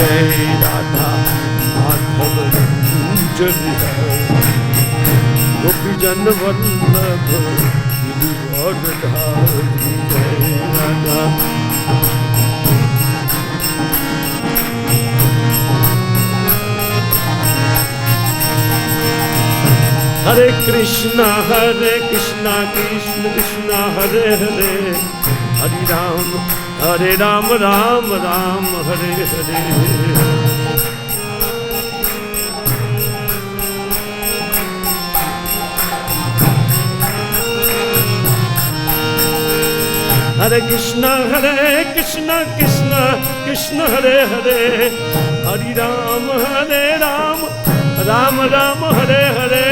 जय राधा माधव रंजन गोपी जन वल्लभ गिरिवरधारी जय राधा। हरे कृष्णा कृष्ण कृष्ण हरे हरे, हरे राम राम राम हरे हरे। हरे कृष्ण कृष्ण कृष्ण हरे हरे, हरे राम राम राम हरे हरे।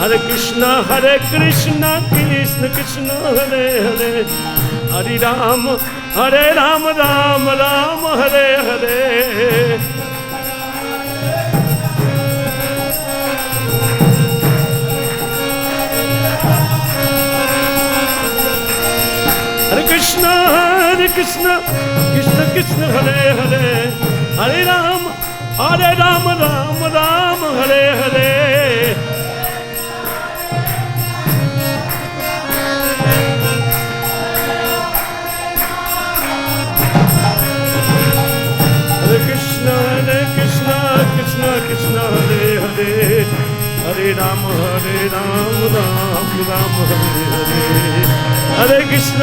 हरे कृष्ण कृष्ण कृष्ण हरे हरे, हरे राम राम राम हरे हरे। हरे कृष्ण कृष्ण कृष्ण हरे हरे, हरे राम राम राम हरे हरे। हरे कृष्ण कृष्ण कृष्ण हरे हरे, हरे राम राम राम हरे हरे। हरे कृष्ण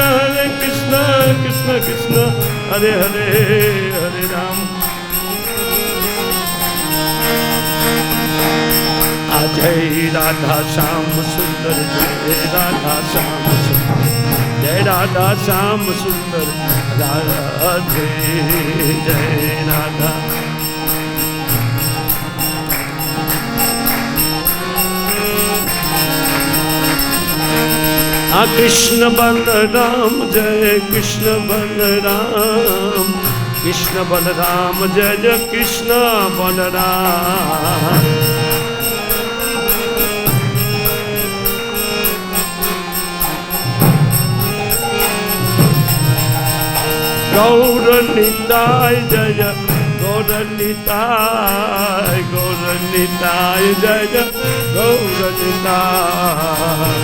कृष्ण कृष्ण हरे हरे, हरे राम। जय राधा श्याम सुंदर, जय राधा श्याम सुंदर, जय राधा श्याम सुंदर राधे जय राधा। कृष्ण बलराम जय कृष्ण बलराम, कृष्ण बलराम जय जय कृष्ण बलराम। गौर निताय जय गौर निताय, गौर निताय जय गौर निताय।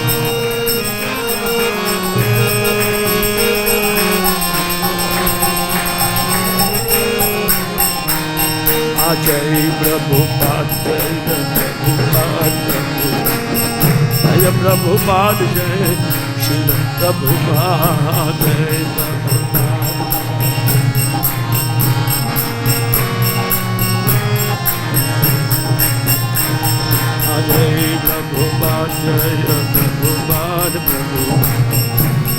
जय प्रभुपाद जय प्रभुपाद, जय प्रभुपाद जय श्री प्रभुपाद, जय प्रभुपाद जय प्रभुपाद प्रभु,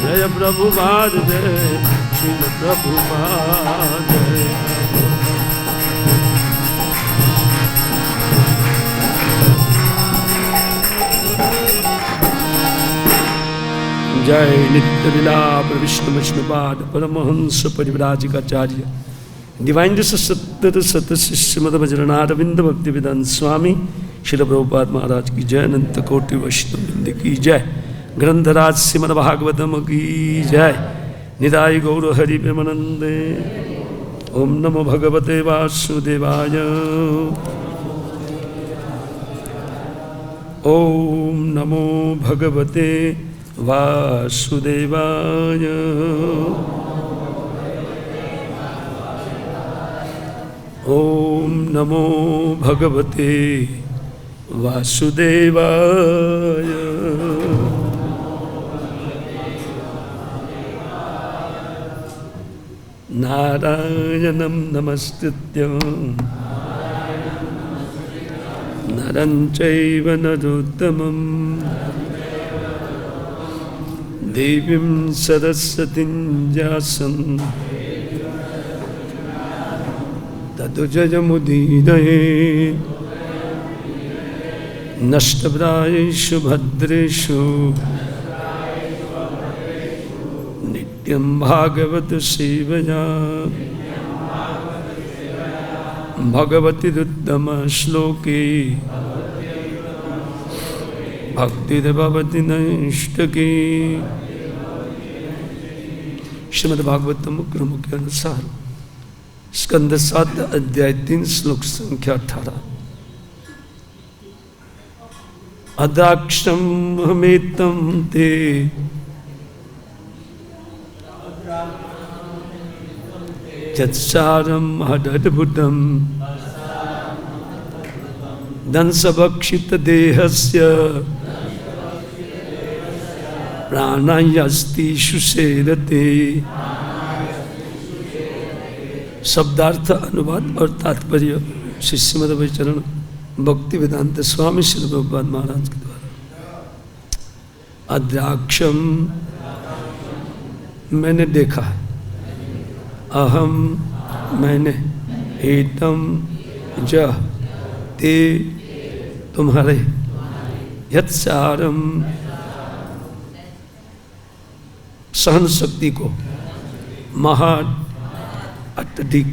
जय प्रभुपाद जय श्री प्रभुपाद, जय जय नित्य लीला विष्णु विष्णुपाद परमहंस परिव्राजकाचार्य डिवाइन सत्य सत्य शिष्य मद भजनारविंद भक्ति विदान स्वामी श्रील प्रभुपाद महाराज की जय। अनंत कोटि वैष्णव वृंद की जय। ग्रंथराज श्रीमद् भागवतम की जय। निदाय गौर हरि प्रेमानंदे। ओम नमो भगवते वासुदेवाय। ओम नमो भगवते वासुदेवाय। ओम नमो भगवते वासुदेवाय। नारायणं नमस्कृत्य नरं चैव नरोत्तमं देवीं सरस्वतीं व्यासं ततो जयमुदीरयेत्। नष्टप्रायेषु भद्रेषु नित्यं भागवत सेवया भगवतीरुत्तम श्लोके भक्ति भवति नैष्टकी। श्रीमद् भागवतम क्रम के अनुसार स्कंद 7 अध्याय 3 श्लोक संख्या 18। अद्राक्षम हमेतम ते यत्सारम अद्भुतम दंसभक्षित देहस्य प्राणायस्ति सुसेरते। शब्दार्थ अनुवाद और तात्पर्य श्री श्रीमद् वैचरण भक्ति वेदांत स्वामी श्री प्रभुपाद महाराज के द्वारा। अद्राक्षम मैंने देखा है, अहम मैंने, एतम ज ते तुम्हारे, यत्सारम सहन शक्ति को, महान अत्यधिक,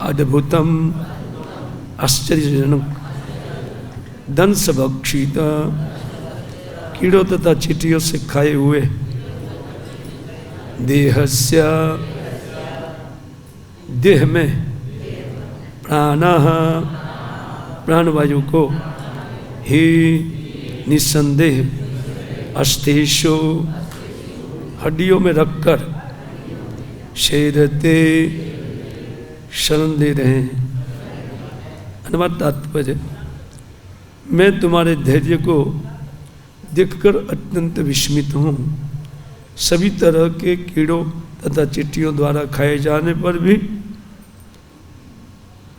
अद्भुतम आश्चर्यजनक, दंस भक्षित कीड़ों तथा चींटियों से खाए हुए, देहस्य देह में, प्राणः प्राणवायु को, ही निसंदेह, अस्थेशो हड्डियों में रखकर, शेरते शरण दे रहे हैं। अनुवाद तात्पर्य, मैं तुम्हारे धैर्य को देखकर अत्यंत विस्मित हूँ। सभी तरह के कीड़ों तथा चींटियों द्वारा खाए जाने पर भी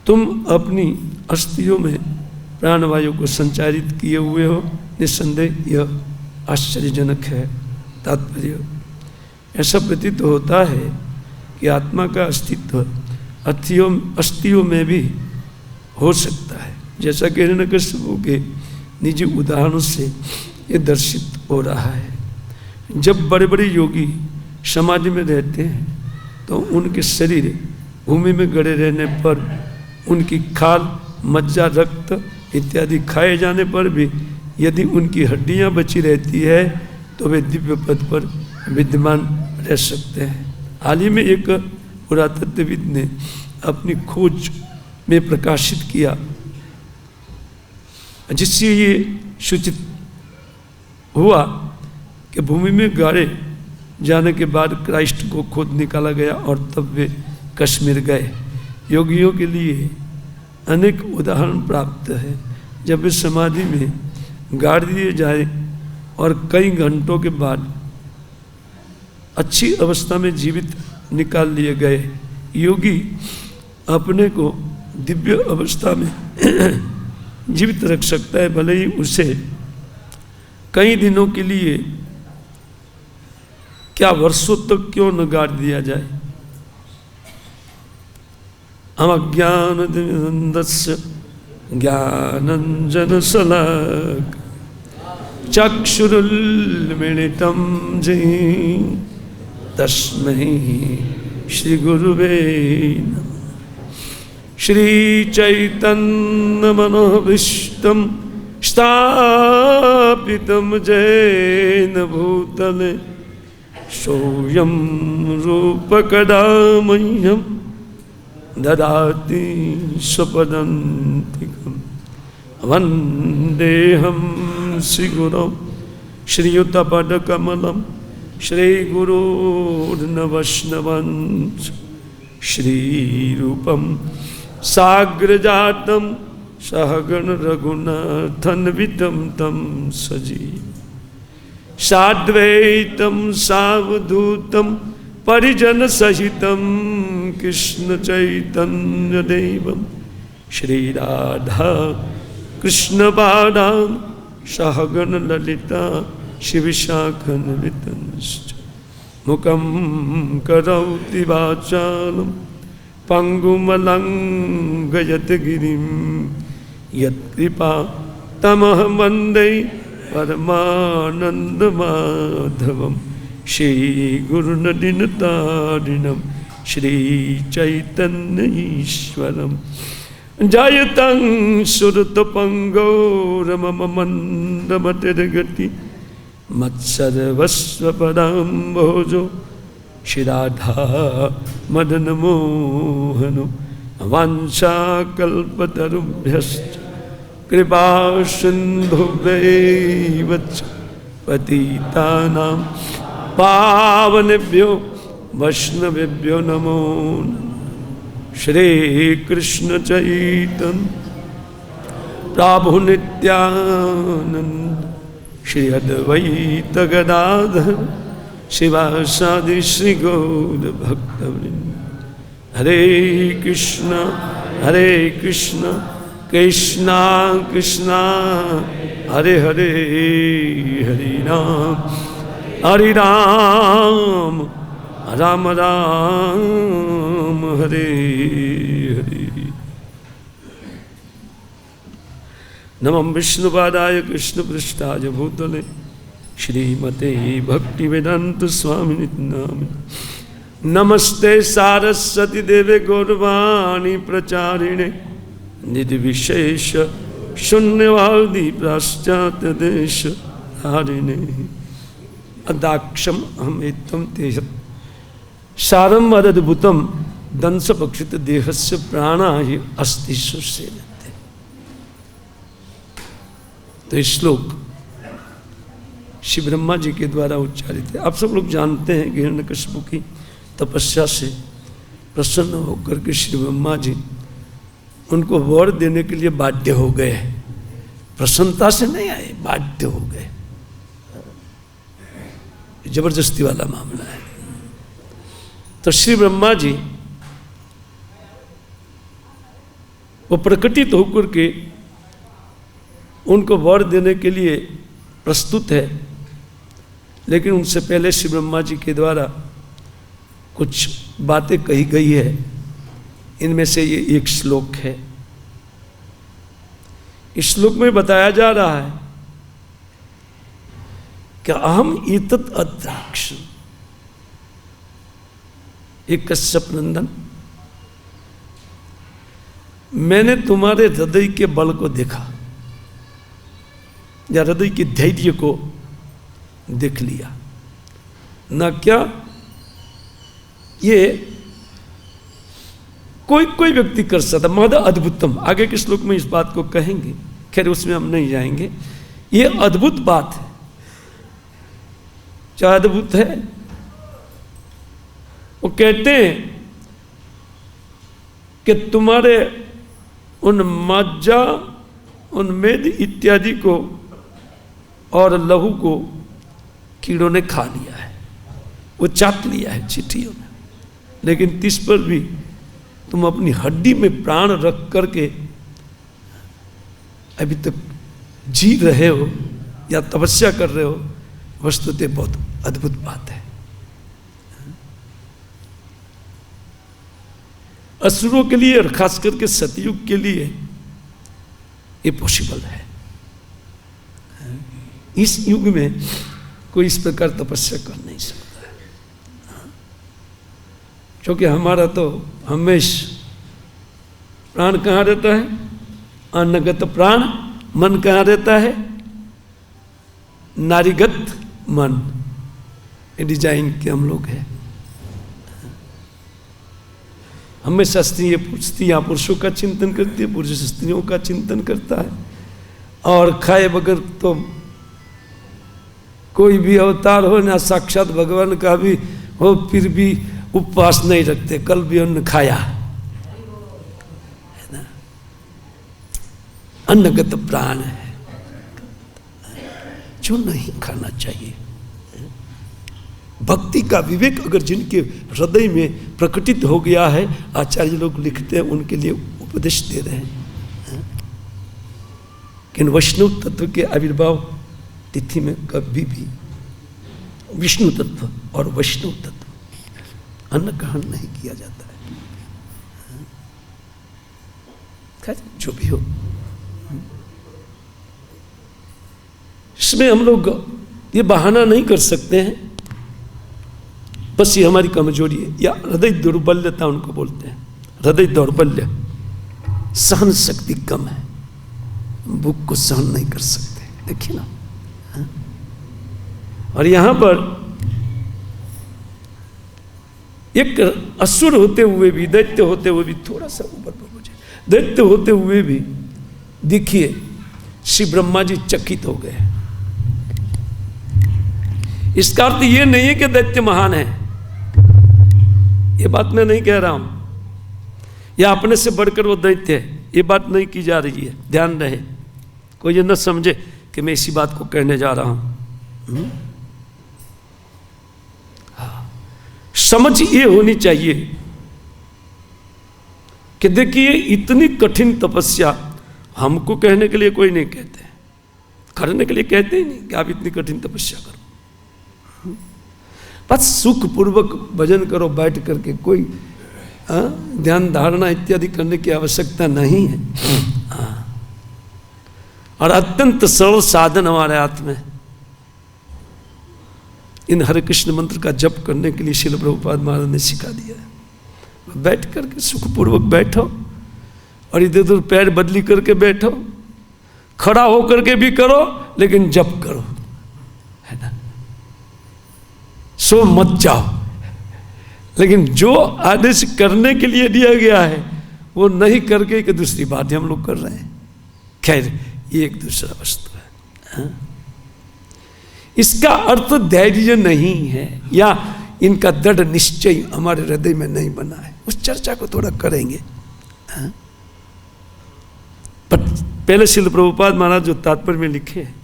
तुम अपनी अस्थियों में प्राणवायु को संचारित किए हुए हो। निस्संदेह यह आश्चर्यजनक है। तात्पर्य, ऐसा प्रतीत होता है कि आत्मा का अस्तित्व अस्थियों में भी हो सकता है, जैसा कि हिरण्यकश्यप के निजी उदाहरणों से ये दर्शित हो रहा है। जब बड़े बड़े योगी समाधि में रहते हैं तो उनके शरीर भूमि में गड़े रहने पर उनकी खाल, मज्जा, रक्त इत्यादि खाए जाने पर भी यदि उनकी हड्डियां बची रहती है तो वे दिव्य पद पर विद्यमान रह सकते हैं। हाल ही में एक पुरातत्वविद ने अपनी खोज में प्रकाशित किया, जिससे ये सूचित हुआ कि भूमि में गाड़े जाने के बाद क्राइस्ट को खोद निकाला गया और तब वे कश्मीर गए। योगियों के लिए अनेक उदाहरण प्राप्त है जब वे समाधि में गाड़ दिए जाए और कई घंटों के बाद अच्छी अवस्था में जीवित निकाल लिए गए। योगी अपने को दिव्य अवस्था में जीवित रख सकता है, भले ही उसे कई दिनों के लिए क्या वर्षों तक क्यों न गाड़ दिया जाए। अज्ञानदस्य ज्ञानंजन शलाक चक्षुरुन्मीलितं येन तस्मै श्री गुरुवे नमः। श्री चैतन्य मनोभीष्टं स्थापितं येन भूतले सोऽयं रूपकदा मह्यं ददाति स्वपदान्तिकम्। वन्देऽहं श्रीगुरौ श्रीयुतपदकमलं श्रीगुरोर्नवैष्णवंश श्रीरूपं साग्रजातं सहगण रघुनाथन्वितं तं सजीव साद्वैतं सावधूतं परिजनसहितं कृष्ण चैतन्यदेवं श्रीराधा कृष्णपादां सहगण ललिता शिवशाखान्वितंश्च मुखं करोति वाचालं पङ्गुमलङ्घयति गिरिं यत्कृपा तमहं वन्दे परमानन्दमाधवं श्रीगुरुनदिनतारिणं श्रीचैतन्य ईश्वरं जायतं सुरतपंगो रमम मंदमतिर्गति मत्सर्वस्वपदाम्भोजो श्रीराधा मदन मोहनो वाञ्छाकल्पतरुभ्यश्च कृपा सिन्धुभ्यैव च पतितानां पावनेभ्यो वैष्णवेभ्यो नमो नमः। श्री कृष्ण चैतन्य प्रभु नित्यानंद श्री अद्वैत गदाधर शिवासादि श्री गौर भक्तवृंद। हरे कृष्ण कृष्णा कृष्णा हरे हरे, हरे राम राम राम हरे हरे। नमः विष्णुपादाय कृष्णपृष्ठाय भूतले श्रीमते भक्तिवेदांत स्वामिनि नामिने। नमस्ते सारस्वती देवे गौरवाणी प्रचारिणे निर्विशेष शून्यवादी पाश्चात्य देश धारिणे। अदाक्षम अहमेतम तेज सारम अद्भुतम दंश पक्षित देहस्य प्राणा ही अस्ति सुसेनते। तो श्लोक श्री ब्रह्मा जी के द्वारा उच्चारित है। आप सब लोग जानते हैं कि हिरण्यकशिपु की तपस्या से प्रसन्न होकर के श्री ब्रह्मा जी उनको वर देने के लिए बाध्य हो गए। प्रसन्नता से नहीं आए, बाध्य हो गए। जबरदस्ती वाला मामला है। तो श्री ब्रह्मा जी वो प्रकटित होकर के उनको वर देने के लिए प्रस्तुत है, लेकिन उनसे पहले श्री ब्रह्मा जी के द्वारा कुछ बातें कही गई है। इनमें से ये एक श्लोक है। इस श्लोक में बताया जा रहा है कि अहम एतत् अद्राक्षम्, एक कश्यप नंदन, मैंने तुम्हारे हृदय के बल को देखा या हृदय के धैर्य को देख लिया। ना क्या ये कोई व्यक्ति कर सकता, मद अद्भुतम। आगे के श्लोक में इस बात को कहेंगे, खैर उसमें हम नहीं जाएंगे। ये अद्भुत बात है। क्या अद्भुत है? वो कहते हैं कि तुम्हारे उन मज्जा, उन मेद इत्यादि को और लहू को कीड़ों ने खा लिया है, वो चाट लिया है चींटियों ने, लेकिन तिस पर भी तुम अपनी हड्डी में प्राण रख करके अभी तक जी रहे हो या तपस्या कर रहे हो। वस्तुतः बहुत अद्भुत बात है। असुरों के लिए और खास करके सतयुग के लिए ये पॉसिबल है। इस युग में कोई इस प्रकार तपस्या कर नहीं सकता है, क्योंकि हमारा तो हमेशा प्राण कहाँ रहता है? अन्नगत प्राण। मन कहाँ रहता है? नारीगत मन। ये डिजाइन के हम लोग हैं। हमेशा स्त्रियां पुरुषों का चिंतन करती है, पुरुष स्त्रियों का चिंतन करता है। और खाए बगैर तो कोई भी अवतार हो ना, साक्षात भगवान का भी हो, फिर भी उपवास नहीं रखते। कल भी अन्न खाया है ना। अन्नगत प्राण है जो नहीं खाना चाहिए। भक्ति का विवेक अगर जिनके हृदय में प्रकटित हो गया है, आचार्य लोग लिखते हैं, उनके लिए उपदेश दे रहे हैं कि वैष्णव तत्व के आविर्भाव तिथि में कभी भी विष्णु तत्व और वैष्णव तत्व अन्न ग्रहण नहीं किया जाता है। खैर जो भी हो, इसमें हम लोग ये बहाना नहीं कर सकते हैं। बस ये हमारी कमजोरी है, या हृदय दुर्बल्यता उनको बोलते हैं। हृदय दौर्बल्य सहन शक्ति कम है, भूख को सहन नहीं कर सकते। देखिए ना, और यहां पर एक असुर होते हुए भी, दैत्य होते हुए भी, थोड़ा सा ऊपर हो जाए, दैत्य होते हुए भी देखिए श्री ब्रह्मा जी चकित हो गए। इसका अर्थ ये नहीं है कि दैत्य महान है, ये बात मैं नहीं कह रहा हूं, या अपने से बढ़कर वो दैत्य है, ये बात नहीं की जा रही है। ध्यान रहे, कोई ये न समझे कि मैं इसी बात को कहने जा रहा हूं। समझ ये होनी चाहिए कि देखिए इतनी कठिन तपस्या हमको कहने के लिए कोई नहीं कहते, करने के लिए कहते ही नहीं कि आप इतनी कठिन तपस्या करो। बस सुख पूर्वक भजन करो बैठ करके, कोई ध्यान धारणा इत्यादि करने की आवश्यकता नहीं है। और अत्यंत सरल साधन हमारे हाथ में, इन हरे कृष्ण मंत्र का जप करने के लिए श्रील प्रभुपाद महाराज ने सिखा दिया है। बैठ करके सुखपूर्वक बैठो, और इधर उधर पैर बदली करके बैठो, खड़ा होकर के भी करो, लेकिन जप करो, है ना। सो मत जाओ, लेकिन जो आदेश करने के लिए दिया गया है वो नहीं करके एक दूसरी बात हम लोग कर रहे हैं। खैर, ये एक दूसरा वस्तु है, हाँ? इसका अर्थ धैर्य नहीं है या इनका दृढ़ निश्चय हमारे हृदय में नहीं बना है। उस चर्चा को थोड़ा करेंगे, हाँ? पर पहले श्रील प्रभुपाद महाराज जो तात्पर्य में लिखे हैं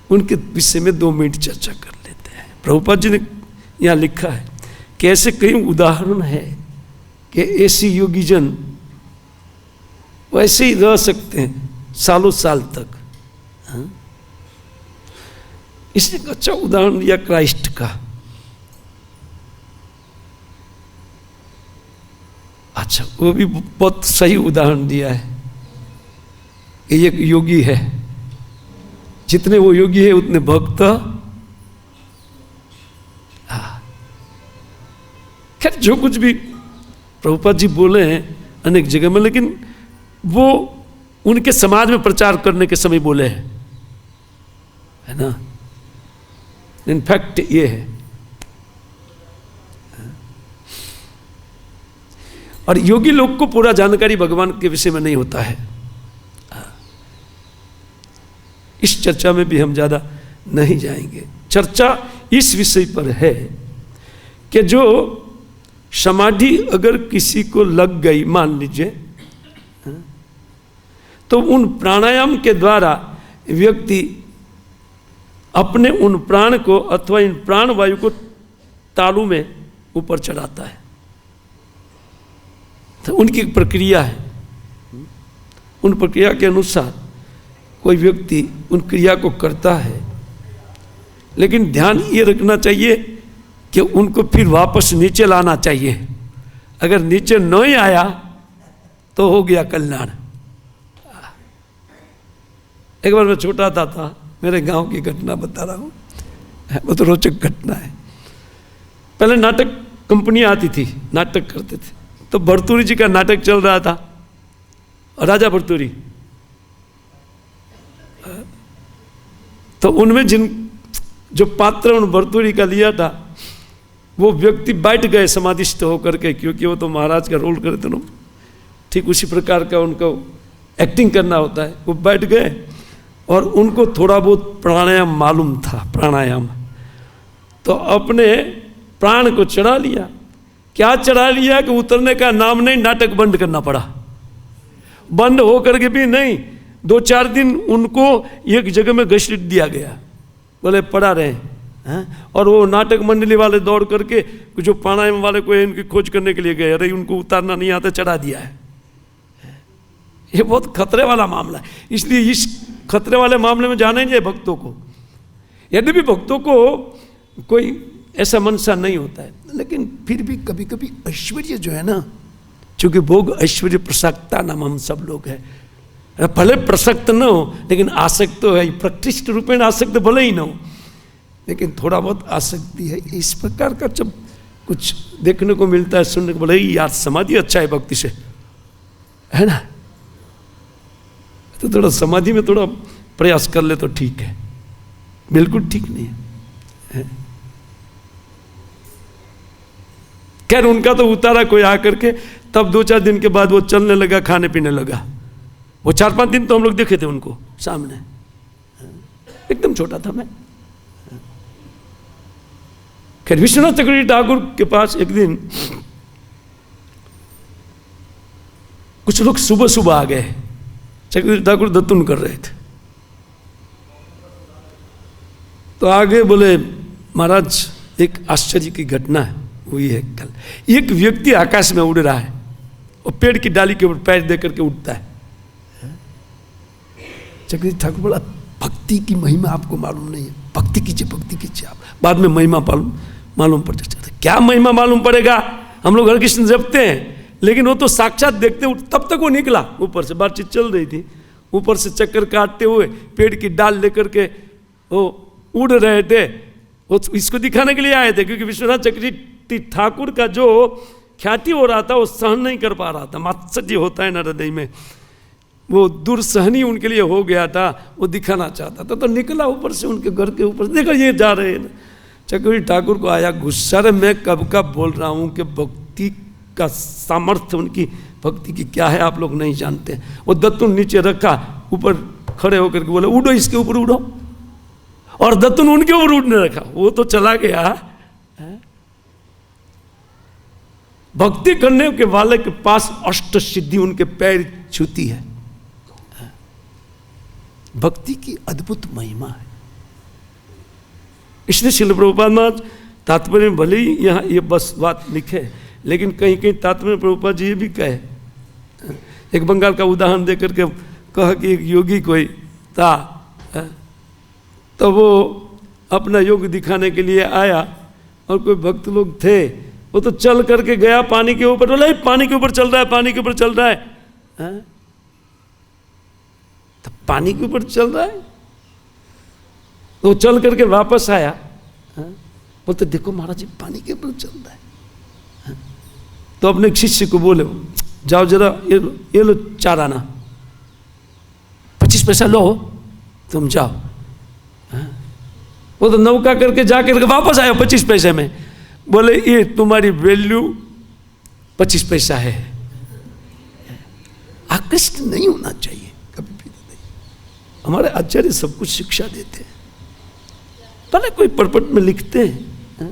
उनके विषय में 2 मिनट चर्चा कर लेते हैं। प्रभुपाद जी ने यहाँ लिखा है कि ऐसे कई उदाहरण है कि ऐसी योगी जन वैसे ही रह सकते हैं सालों साल तक, हाँ? इसने एक अच्छा उदाहरण दिया क्राइस्ट का। अच्छा, वो भी बहुत सही उदाहरण दिया है। एक योगी है, जितने वो योगी है उतने भक्त। खैर, जो कुछ भी प्रभुपाद जी बोले हैं अनेक जगह में, लेकिन वो उनके समाज में प्रचार करने के समय बोले हैं, है ना। इनफैक्ट ये है, और योगी लोग को पूरा जानकारी भगवान के विषय में नहीं होता है। इस चर्चा में भी हम ज्यादा नहीं जाएंगे। चर्चा इस विषय पर है कि जो समाधि अगर किसी को लग गई, मान लीजिए, तो उन प्राणायाम के द्वारा व्यक्ति अपने उन प्राण को अथवा इन प्राण वायु को तालू में ऊपर चढ़ाता है। तो उनकी एक प्रक्रिया है, उन प्रक्रिया के अनुसार कोई व्यक्ति उन क्रिया को करता है, लेकिन ध्यान ये रखना चाहिए कि उनको फिर वापस नीचे लाना चाहिए। अगर नीचे नहीं आया तो हो गया कल्याण। एक बार मैं छोटा था, मेरे गांव की घटना बता रहा हूँ, वो तो रोचक घटना है। पहले नाटक कंपनी आती थी, नाटक करते थे, तो भर्तूरी जी का नाटक चल रहा था, राजा भर्तूरी। तो उनमें जो पात्र उन भर्तूरी का लिया था, वो व्यक्ति बैठ गए समाधिस्थ होकर के, क्योंकि वो तो महाराज का रोल करते ना, ठीक उसी प्रकार का उनको एक्टिंग करना होता है। वो बैठ गए और उनको थोड़ा बहुत प्राणायाम मालूम था, प्राणायाम, तो अपने प्राण को चढ़ा लिया। क्या चढ़ा लिया कि उतरने का नाम नहीं, नाटक बंद करना पड़ा। बंद हो करके भी नहीं, 2-4 दिन उनको एक जगह में घसीट दिया गया, बोले पड़ा रहे हैं। और वो नाटक मंडली वाले दौड़ करके जो प्राणायाम वाले को इनकी खोज करने के लिए गए, अरे उनको उतारना नहीं आता, चढ़ा दिया है। ये बहुत खतरे वाला मामला है, इसलिए इस खतरे वाले मामले में जाना ही चाहिए भक्तों को। यदि भी भक्तों को कोई ऐसा मनसा नहीं होता है, लेकिन फिर भी कभी कभी ऐश्वर्य जो है ना, चूंकि भोग ऐश्वर्य प्रसक्ता नाम हम सब लोग हैं, भले प्रसक्त न हो लेकिन आसक्त तो है, प्रकृष्ट रूपेण आसक्त भले ही न हो, लेकिन थोड़ा बहुत आसक्ति है। इस प्रकार का जब कुछ देखने को मिलता है, सुनने को, बोले यार समाधि अच्छा है भक्ति से, है ना, तो थोड़ा समाधि में थोड़ा प्रयास कर ले तो ठीक है, बिल्कुल ठीक नहीं है। खैर उनका तो उतारा कोई आकर के, तब 2-4 दिन के बाद वो चलने लगा, खाने पीने लगा। वो 4-5 दिन तो हम लोग देखे थे उनको सामने, एकदम छोटा था मैं। खैर विश्वनाथ चक्रवर्ती ठाकुर के पास एक दिन कुछ लोग सुबह सुबह आ गए। चक्रवर्ती ठाकुर दत्तुन कर रहे थे, तो आगे बोले महाराज एक आश्चर्य की घटना हुई है कल। एक व्यक्ति आकाश में उड़ रहा है और पेड़ की डाली के ऊपर पैर दे करके उड़ता है। चक्रवर्ती ठाकुर बोला भक्ति की महिमा आपको मालूम नहीं है, भक्ति कीजिए, भक्ति कीजिए, आप बाद में महिमा मालूम पड़ जाता है। क्या महिमा मालूम पड़ेगा, हम लोग हरे कृष्ण जपते हैं, लेकिन वो तो साक्षात देखते। तब तक वो निकला, ऊपर से बातचीत चल रही थी, ऊपर से चक्कर काटते हुए पेड़ की डाल लेकर के वो उड़ रहे थे। वो इसको दिखाने के लिए आए थे, क्योंकि विश्वनाथ चक्रवर्ती ठाकुर का जो ख्याति हो रहा था वो सहन नहीं कर पा रहा था। मात्सर्य होता है ना हृदय में, वो दुर्सहनी उनके लिए हो गया था, वो दिखाना चाहता था। तो निकला ऊपर से उनके घर के ऊपर, देखा ये जा रहे हैं। चक्रवर्ती ठाकुर को आया गुस्सा, रे मैं कब का बोल रहा हूँ कि भक्ति का सामर्थ्य, उनकी भक्ति की क्या है आप लोग नहीं जानते। वो दत्तुन नीचे रखा, ऊपर खड़े होकर के बोले उड़ो, इसके ऊपर उड़ो, और दत्तुन उनके ऊपर उड़ने रखा। वो तो चला गया। भक्ति करने के वाले के पास अष्ट सिद्धि उनके पैर छूती है। भक्ति की अद्भुत महिमा है। इसलिए श्रील प्रभुपाद महाराज तात्पर्य में भले ही यहाँ ये बस बात लिखे, लेकिन कहीं कहीं तात्पर्य प्रभुपाद जी ये भी कहे। एक बंगाल का उदाहरण देकर के कहा कि एक योगी कोई था, तो वो अपना योग दिखाने के लिए आया और कोई भक्त लोग थे, वो तो चल करके गया पानी के ऊपर, बोला पानी के ऊपर चल रहा है, पानी के ऊपर चल रहा है। तो पानी के ऊपर चल रहा है, तो चल करके वापस आया, बोलते देखो महाराज जी पानी के ऊपर चल रहा है। तो अपने शिष्य को बोले जाओ जरा ये लो 4 आना, 25 पैसा लो, तुम जाओ। वो तो नौका करके जाकर के वापस आया 25 पैसे में, बोले ये तुम्हारी वैल्यू 25 पैसा है। आकृष्ट नहीं होना चाहिए कभी भी नहीं। हमारे आचार्य सब कुछ शिक्षा देते हैं, भले कोई परपट में लिखते हैं,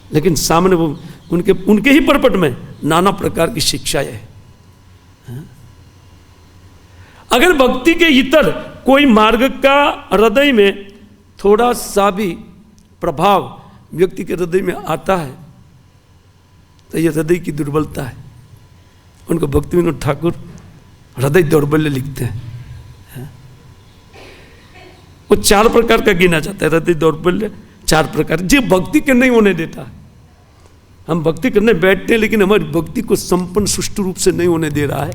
लेकिन सामने वो उनके ही परपट में नाना प्रकार की शिक्षाएं है। अगर भक्ति के इतर कोई मार्ग का हृदय में थोड़ा सा भी प्रभाव व्यक्ति के हृदय में आता है, तो यह हृदय की दुर्बलता है। उनको भक्ति विनोद ठाकुर हृदय दौर्बल्य लिखते हैं। वो 4 प्रकार का गिना जाता है हृदय दौर्बल्य, 4 प्रकार जो भक्ति के नहीं होने देता है। हम भक्ति करने बैठते हैं, लेकिन हमारी भक्ति को संपन्न सुष्टु रूप से नहीं होने दे रहा है।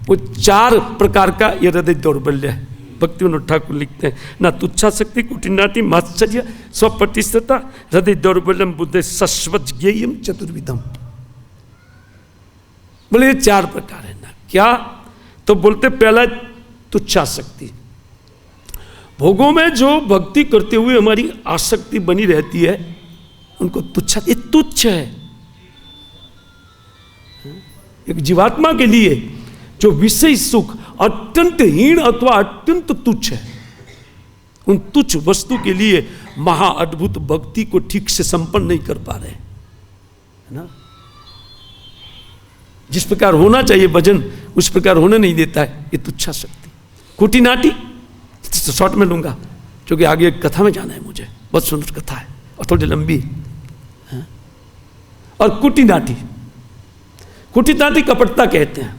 वो 4 प्रकार का ये हृदय दौर्बल्य है। भक्ति विनोद ठाकुर लिखते हैं, ना तुच्छाशक्ति, कुटिनाटी, मात्सर्य, स्वप्रतिष्ठता, हृदय दौर्बल्यम बुद्धि शश्वत ज्ञेयम चतुर्विधम। बोले ये 4 प्रकार है ना। क्या? तो बोलते पहला तुच्छाशक्ति, भोगों में जो भक्ति करते हुए हमारी आसक्ति बनी रहती है, उनको तुच्छा, ये तुच्छ है। एक जीवात्मा के लिए जो विषय सुख अत्यंत हीन अथवा अत्यंत तुच्छ है, उन तुच्छ वस्तु के लिए महा अद्भुत भक्ति को ठीक से संपन्न नहीं कर पा रहे, है ना। जिस प्रकार होना चाहिए भजन, उस प्रकार होने नहीं देता है, ये तुच्छा शक्ति। कुटिनाटी शॉर्ट में लूंगा, क्योंकि आगे एक कथा में जाना है मुझे, बहुत सुंदर कथा है और थोड़ी लंबी है। और कुटिनाटी, कुटिनाटी कपटता कहते हैं।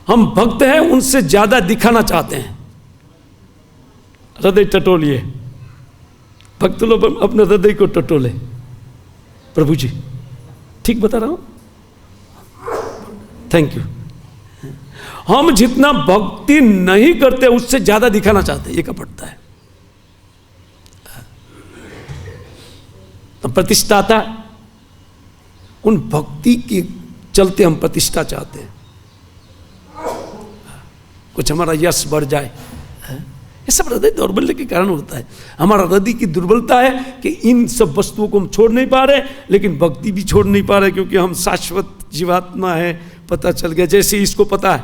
हम भक्त हैं, उनसे ज्यादा दिखाना चाहते हैं। हृदय टटोलिए, भक्त लोग अपने हृदय को टटोले। प्रभु जी ठीक बता रहा हूं? Thank you. हम जितना भक्ति नहीं करते उससे ज्यादा दिखाना चाहते हैं, ये कपटता है। प्रतिष्ठाता, उन भक्ति के चलते हम प्रतिष्ठा चाहते हैं। कुछ हमारा यश बढ़ जाए। ये सब हृदय दौर्बल्य के कारण होता है। हमारा हृदय की दुर्बलता है कि इन सब वस्तुओं को हम छोड़ नहीं पा रहे, लेकिन भक्ति भी छोड़ नहीं पा रहे, क्योंकि हम शाश्वत जीवात्मा है, पता चल गया। जैसे इसको पता है,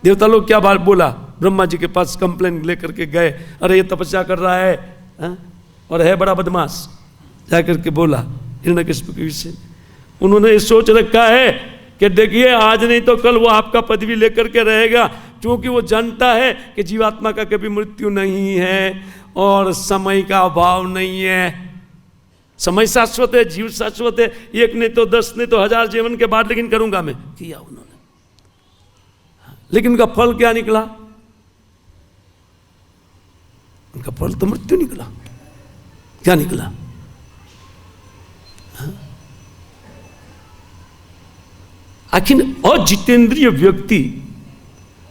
देवता लोग क्या बात बोला, ब्रह्मा जी के पास कंप्लेन लेकर के गए, अरे ये तपस्या कर रहा है और है बड़ा बदमाश, जाकर के बोला हिरण्यकशिपु के विषय। उन्होंने ये सोच रखा है कि देखिए आज नहीं तो कल वो आपका पदवी लेकर के रहेगा, क्योंकि वो जानता है कि जीवात्मा का कभी मृत्यु नहीं है और समय का अभाव नहीं है। समय शाश्वत है, जीव शाश्वत है, एक नहीं तो 10 नहीं तो 1000 जीवन के बाद लेकिन करूंगा मैं, किया उन्होंने। लेकिन उनका फल क्या निकला? उनका फल तो मृत्यु निकला। क्या निकला? आखिर अजितेंद्रिय व्यक्ति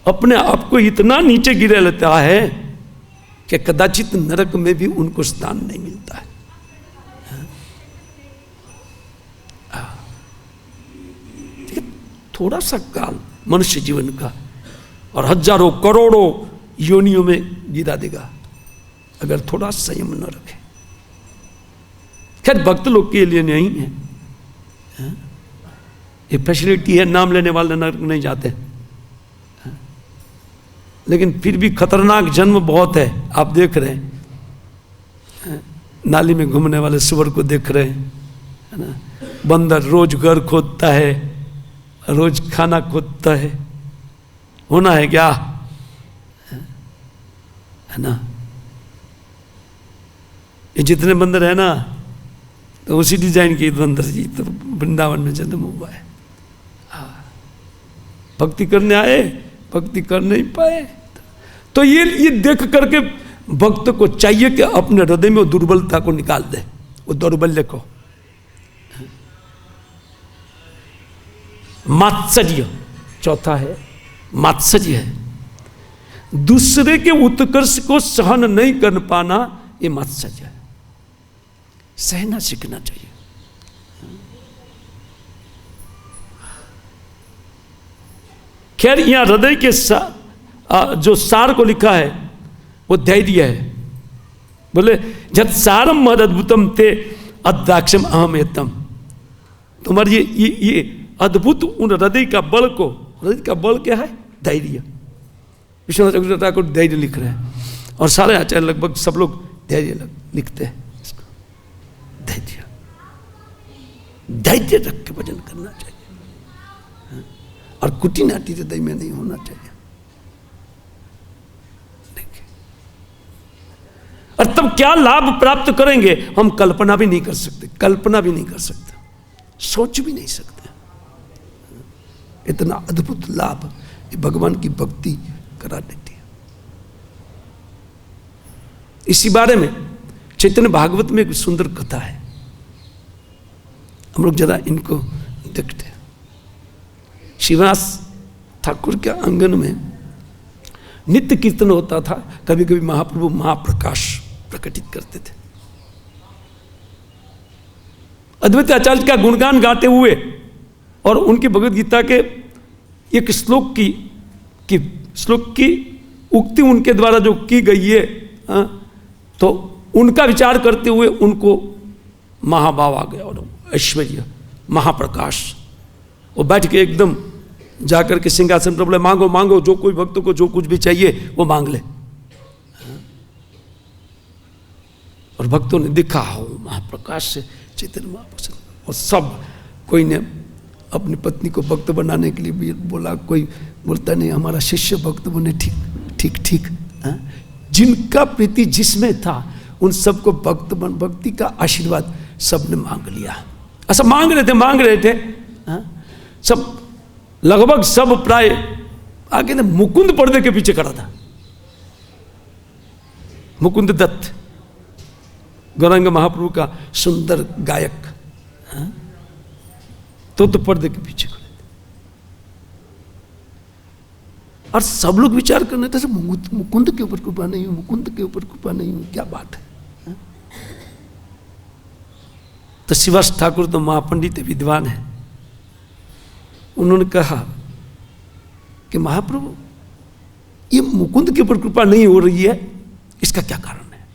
अपने आप को इतना नीचे गिरा लेता है कि कदाचित नरक में भी उनको स्थान नहीं मिलता है। थोड़ा सा काल मनुष्य जीवन का और हजारों करोड़ों योनियों में गिरा देगा अगर थोड़ा संयम न रखे। खैर भक्त लोग के लिए नहीं है, ये फैसिलिटी है, नाम लेने वाले नरक नहीं जाते, लेकिन फिर भी खतरनाक जन्म बहुत है। आप देख रहे हैं नाली में घूमने वाले सुअर को देख रहे हैं, है ना, बंदर रोज घर खोदता है, रोज खाना खोदता है, होना है क्या, है ना। ये जितने बंदर है ना, तो उसी डिजाइन के बंदर जी तो वृंदावन में जन्म हुआ है। भक्ति करने आए, भक्ति कर नहीं पाए। तो ये देख करके भक्त को चाहिए कि अपने हृदय में वो दुर्बलता को निकाल दे, वो दौर्बल्य को। मात्सर्य चौथा है, मात्सर्य है। दूसरे के उत्कर्ष को सहन नहीं कर पाना, ये मात्सर्य है। सहना सीखना चाहिए। खैर यहां हृदय के जो सार को लिखा है वो धैर्य है। बोले जत सारम मद अद्भुतम ते अद्राक्षम अहम एतम। तुम्हारी ये अद्भुत उन हृदय का बल को, हृदय का बल क्या है? धैर्य। विश्वनाथ ठाकुर धैर्य लिख रहे हैं और सारे आचार्य लगभग सब लोग धैर्य लिखते हैं। धैर्य, धैर्य रख के भजन करना चाहिए और कुटी नाटी हृदय में नहीं होना चाहिए। देखिए, और तब क्या लाभ प्राप्त करेंगे हम कल्पना भी नहीं कर सकते, कल्पना भी नहीं कर सकते, सोच भी नहीं सकते। इतना अद्भुत लाभ ये भगवान की भक्ति करा देती है। इसी बारे में चैतन्य भागवत में एक सुंदर कथा है, हम लोग जरा इनको देखते हैं। श्रीवास ठाकुर के आंगन में नित्य कीर्तन होता था। कभी कभी महाप्रभु महाप्रकाश प्रकटित करते थे। अद्वैत आचार्य का गुणगान गाते हुए और उनकी भगवद गीता के एक श्लोक की उक्ति उनके द्वारा जो की गई है, तो उनका विचार करते हुए उनको महाभाव आ गया और ऐश्वर्य, महाप्रकाश। वो बैठ के एकदम जाकर के सिंहासन पर बोले मांगो मांगो, जो कोई भक्त को जो कुछ भी चाहिए वो मांग ले। और भक्तों ने देखा हो महाप्रकाश से चैतन्य महाप्रकाश, और सब कोई ने अपनी पत्नी को भक्त बनाने के लिए भी बोला, कोई बोलता नहीं हमारा शिष्य भक्त बने। ठीक ठीक ठीक, जिनका प्रीति जिसमें था उन सबको भक्ति का आशीर्वाद सबने मांग लिया। ऐसा मांग रहे थे सब, लगभग सब प्राय आगे ना मुकुंद पर्दे के पीछे खड़ा था। मुकुंद दत्त गौरांग महाप्रभु का सुंदर गायक, तो पर्दे के पीछे खड़े थे। और सब लोग विचार करने थे मुकुंद के ऊपर कृपा नहीं हुई, मुकुंद के ऊपर कृपा नहीं हुई, क्या बात है। तो श्रीवास ठाकुर तो महापंडित विद्वान है, उन्होंने कहा कि महाप्रभु ये मुकुंद के ऊपर कृपा नहीं हो रही है, इसका क्या कारण है?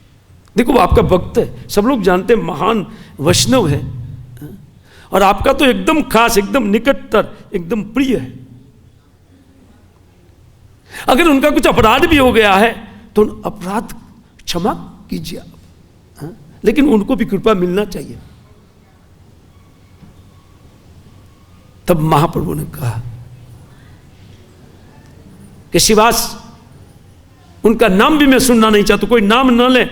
देखो वो आपका भक्त है, सब लोग जानते हैं, महान वैष्णव है, और आपका तो एकदम खास, एकदम निकटतर, एकदम प्रिय है। अगर उनका कुछ अपराध भी हो गया है तो अपराध क्षमा कीजिए आप, लेकिन उनको भी कृपा मिलना चाहिए। तब महाप्रभु ने कहा कि शिवास, उनका नाम भी मैं सुनना नहीं चाहता, कोई नाम न ले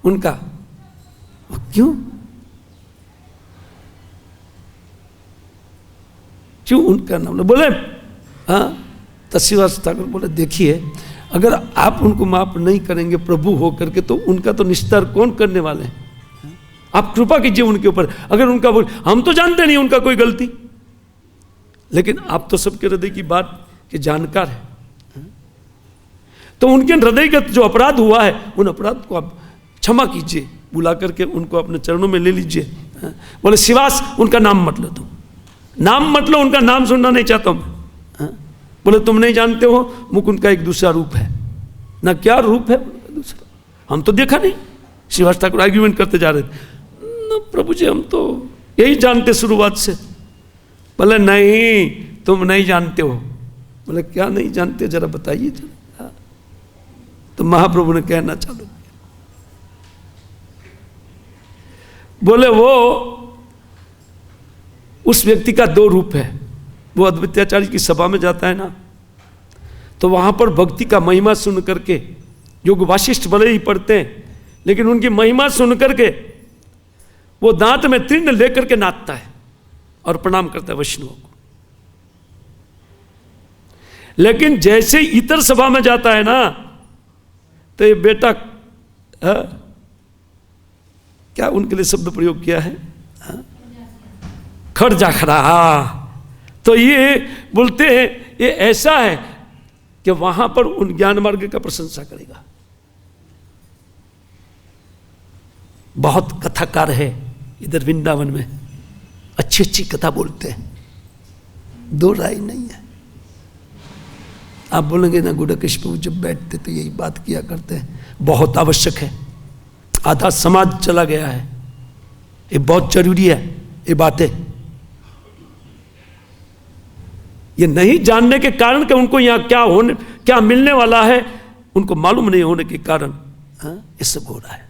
उनका। क्यों? क्यों उनका नाम? बोले हाँ। तो श्रीवास ठाकुर बोले देखिए, अगर आप उनको माफ नहीं करेंगे प्रभु हो करके, तो उनका तो निस्तार कौन करने वाले हैं? आप कृपा कीजिए उनके ऊपर। अगर उनका हम तो जानते नहीं उनका कोई गलती, लेकिन आप तो सबके हृदय की बात के जानकार है, तो उनके हृदयगत जो अपराध हुआ है उन अपराध को आप क्षमा कीजिए, बुला करके उनको अपने चरणों में ले लीजिए। बोले शिवास, उनका नाम मत लो, तुम नाम मत लो, उनका नाम सुनना नहीं चाहता हूं मैं। बोले तुम नहीं जानते हो मुकुंद का एक दूसरा रूप है ना। क्या रूप है दूसरा? हम तो देखा नहीं। श्रीवास ठाकुर आर्ग्यूमेंट करते जा रहे थे, प्रभु जी हम तो यही जानते शुरुआत से। बोले नहीं, तुम नहीं जानते हो। बोले क्या नहीं जानते, जरा बताइए जरा। तो महाप्रभु ने कहना चालू किया, बोले वो उस व्यक्ति का दो रूप है। वो अद्वैताचार्य की सभा में जाता है ना, तो वहां पर भक्ति का महिमा सुन करके, योग वाशिष्ठ भले ही पढ़ते हैं, लेकिन उनकी महिमा सुन करके वो दांत में तृण लेकर के नाचता है और प्रणाम करता है वैष्णवों को। लेकिन जैसे इतर सभा में जाता है ना, तो ये बेटा क्या उनके लिए शब्द प्रयोग किया है, खड़ खड़ा। तो ये बोलते हैं ये ऐसा है कि वहां पर उन ज्ञान मार्ग का प्रशंसा करेगा। बहुत कथाकार है इधर वृंदावन में, अच्छी अच्छी कथा बोलते हैं, दो राय नहीं है। आप बोलेंगे ना गुड़केश प्रभु जब बैठते तो यही बात किया करते हैं, बहुत आवश्यक है। आधा समाज चला गया है, ये बहुत जरूरी है ये बातें। ये नहीं जानने के कारण कि उनको यहाँ क्या मिलने वाला है, उनको मालूम नहीं होने के कारण ये सब हो रहा है।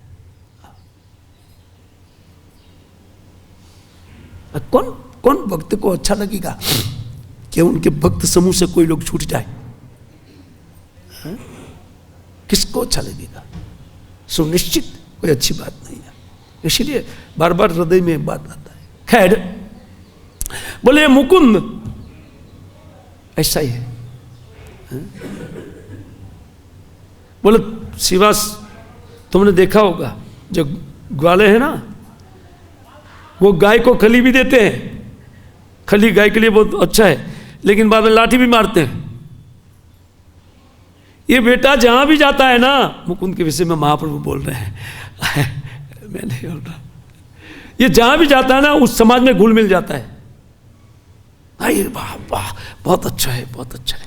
कौन भक्त को अच्छा लगेगा कि उनके भक्त समूह से कोई लोग छूट जाए? किसको अच्छा लगेगा? सुनिश्चित कोई अच्छी बात नहीं है। इसलिए बार बार हृदय में बात आता है। खैर, बोले मुकुंद ऐसा ही है। बोले शिवास, तुमने देखा होगा जो ग्वाले हैं ना, वो गाय को खली भी देते हैं, खली गाय के लिए बहुत अच्छा है, लेकिन बाद में लाठी भी मारते हैं। ये बेटा जहां भी जाता है ना, मुकुंद के विषय में महाप्रभु बोल रहे हैं मैं नहीं बोल रहा, ये जहां भी जाता है ना उस समाज में घुल मिल जाता है। अरे वाह वाह, बहुत अच्छा है, बहुत अच्छा है।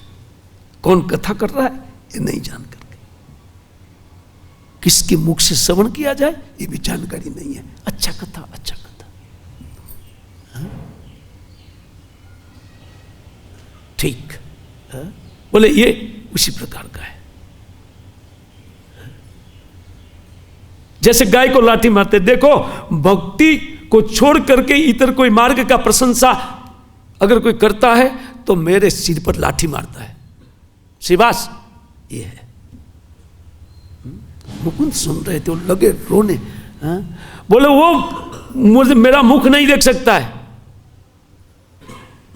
कौन कथा कर रहा है ये नहीं जान करके, किसके मुख से श्रवण किया जाए ये भी जानकारी नहीं है। अच्छा कथा, अच्छा कथा। ठीक, बोले ये उसी प्रकार का है। जैसे गाय को लाठी मारते, देखो भक्ति को छोड़ करके इतर कोई मार्ग का प्रशंसा अगर कोई करता है तो मेरे सिर पर लाठी मारता है। शिवास ये है। मुकुंद सुन रहे थे, लगे रोने। बोले वो मुझे मेरा मुख नहीं देख सकता है।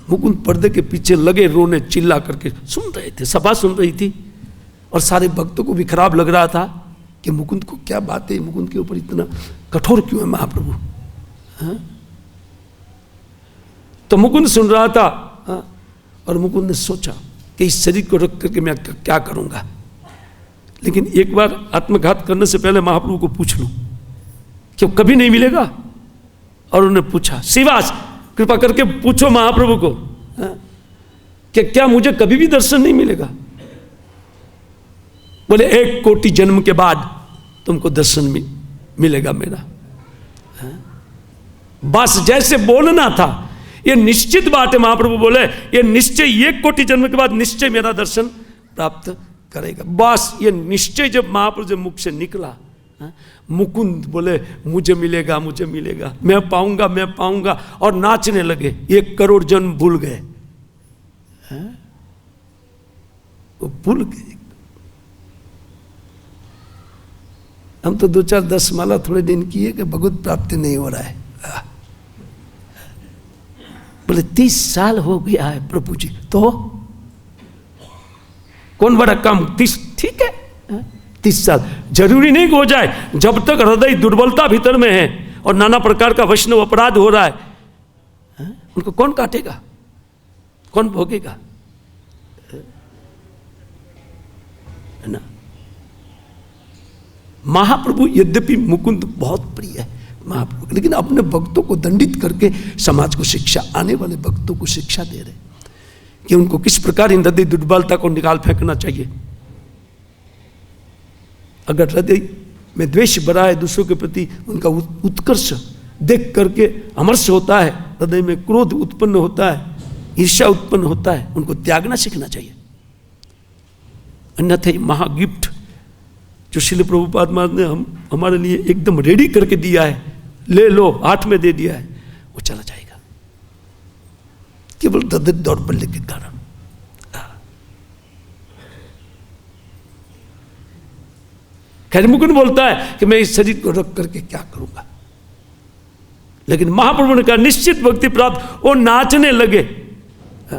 मुकुंद पर्दे के पीछे लगे रोने, चिल्ला करके सुन रहे थे, सभा सुन रही थी, और सारे भक्तों को भी खराब लग रहा था कि मुकुंद को क्या बात है, मुकुंद के ऊपर इतना कठोर क्यों है महाप्रभु। तो मुकुंद सुन रहा था, और मुकुंद ने सोचा कि इस शरीर को रख करके मैं क्या करूंगा, लेकिन एक बार आत्मघात करने से पहले महाप्रभु को पूछ लूं कि कभी नहीं मिलेगा। और उन्होंने पूछा, शिवास कृपा करके पूछो महाप्रभु को कि क्या मुझे कभी भी दर्शन नहीं मिलेगा। बोले 1 कोटि जन्म के बाद तुमको दर्शन मिलेगा मेरा। बस जैसे बोलना था, ये निश्चित बात है। महाप्रभु बोले ये निश्चय 1 कोटि जन्म के बाद निश्चय मेरा दर्शन प्राप्त करेगा। बस ये निश्चय जब महाप्रभु जब मुख से निकला, मुकुंद बोले मुझे मिलेगा, मुझे मिलेगा, मैं पाऊंगा, मैं पाऊंगा, और नाचने लगे। 1 करोड़ जन्म भूल गए, वो भूल गए। हम तो 2-4-10 माला थोड़े दिन किए कि भगवत प्राप्ति नहीं हो रहा है। बोले 30 साल हो गया है प्रभु जी, तो कौन बड़ा कम 30, ठीक है 30 साल, जरूरी नहीं हो जाए। जब तक हृदय दुर्बलता भीतर में है और नाना प्रकार का वैष्णव अपराध हो रहा है, उनको कौन काटेगा, कौन भोगेगा, है ना। महाप्रभु यद्यपि मुकुंद बहुत प्रिय है महाप्रभु, लेकिन अपने भक्तों को दंडित करके समाज को शिक्षा, आने वाले भक्तों को शिक्षा दे रहे कि उनको किस प्रकार इन हृदय दुर्बलता को निकाल फेंकना चाहिए। अगर हृदय में द्वेष भरा है दूसरों के प्रति, उनका उत्कर्ष देख करके अमर्ष होता है, हृदय में क्रोध उत्पन्न होता है, ईर्ष्या उत्पन्न होता है, उनको त्यागना सीखना चाहिए। अन्यथा ये महागिफ्ट जो श्रील प्रभुपाद महाराज ने हमारे लिए एकदम रेडी करके दिया है, ले लो, हाथ में दे दिया है, वो चला जाएगा केवल हृदय दौर्बल्य के कारण। खैर मुकुंद बोलता है कि मैं इस शरीर को रख करके क्या करूंगा, लेकिन महाप्रभु ने कहा निश्चित भक्ति प्राप्त। वो नाचने लगे।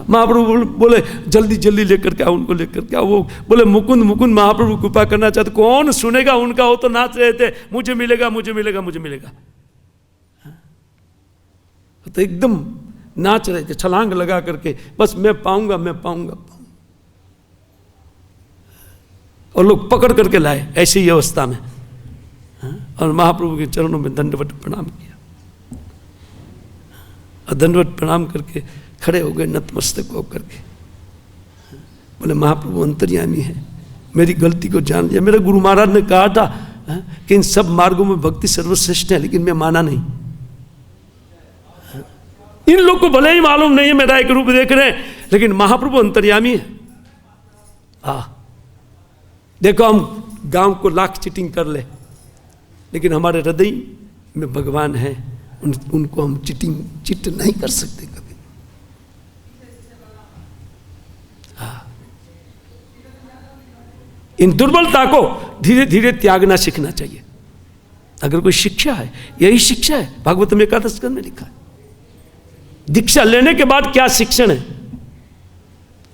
महाप्रभु बोले जल्दी जल्दी लेकर के आओ, उनको लेकर के आओ। वो बोले मुकुंद मुकुंद, महाप्रभु कृपा करना चाहते, कौन सुनेगा उनका, वो तो नाच रहे थे, मुझे मिलेगा, मुझे मिलेगा, मुझे मिलेगा। तो एकदम नाच रहे थे छलांग लगा करके, बस मैं पाऊंगा, मैं पाऊंगा। और लोग पकड़ करके लाए ऐसी ही अवस्था में, और महाप्रभु के चरणों में दंडवत प्रणाम किया, और दंडवत प्रणाम करके खड़े हो गए नतमस्तक होकर के। बोले महाप्रभु अंतर्यामी है, मेरी गलती को जान लिया। मेरे गुरु महाराज ने कहा था कि इन सब मार्गों में भक्ति सर्वश्रेष्ठ है, लेकिन मैं माना नहीं। इन लोग को भले ही मालूम नहीं है मेरा एक रूप देख रहे हैं, लेकिन महाप्रभु अंतर्यामी है। देखो हम गांव को लाख चीटिंग कर ले, लेकिन हमारे हृदय में भगवान है, उनको हम चिट नहीं कर सकते कभी। इन दुर्बलता को धीरे धीरे त्यागना सीखना चाहिए। अगर कोई शिक्षा है, यही शिक्षा है, भागवत में एकादश स्कंद में लिखा है। दीक्षा लेने के बाद क्या शिक्षण है?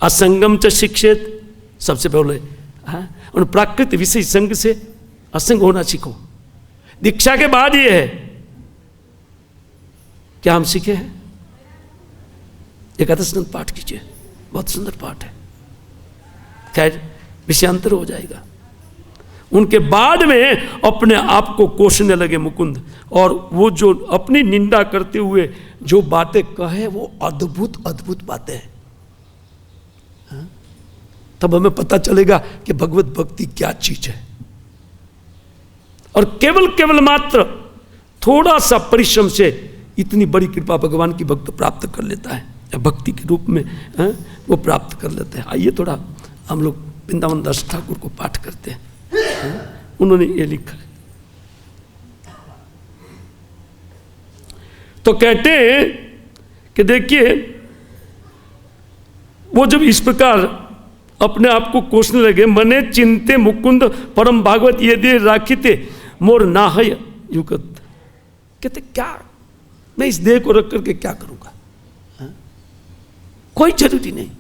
असंगम च शिक्षित, सबसे पहले उन प्राकृत विषय संग से असंग होना सीखो। दीक्षा के बाद ये है, क्या हम सीखे हैं? एकादश स्कंद पाठ कीजिए, बहुत सुंदर पाठ है। खैर विषयांतर हो जाएगा। उनके बाद में अपने आप को कोसने लगे मुकुंद, और वो जो अपनी निंदा करते हुए जो बातें कहे वो अद्भुत अद्भुत बातें हैं। तब हमें पता चलेगा कि भगवत भक्ति क्या चीज है। और केवल मात्र थोड़ा सा परिश्रम से इतनी बड़ी कृपा भगवान की भक्त प्राप्त कर लेता है, या भक्ति के रूप में वो प्राप्त कर लेते हैं। आइए थोड़ा हम लोग वृंदावन दास ठाकुर को पाठ करते हैं। उन्होंने ये लिखा है, तो कहते हैं कि देखिए वो जब इस प्रकार अपने आप को कोसने लगे, मने चिंते मुकुंद परम भागवत ये दे राखिते मोर नाहय युगत। कहते क्या मैं इस देह को रख करके क्या करूंगा, कोई जरूरी नहीं।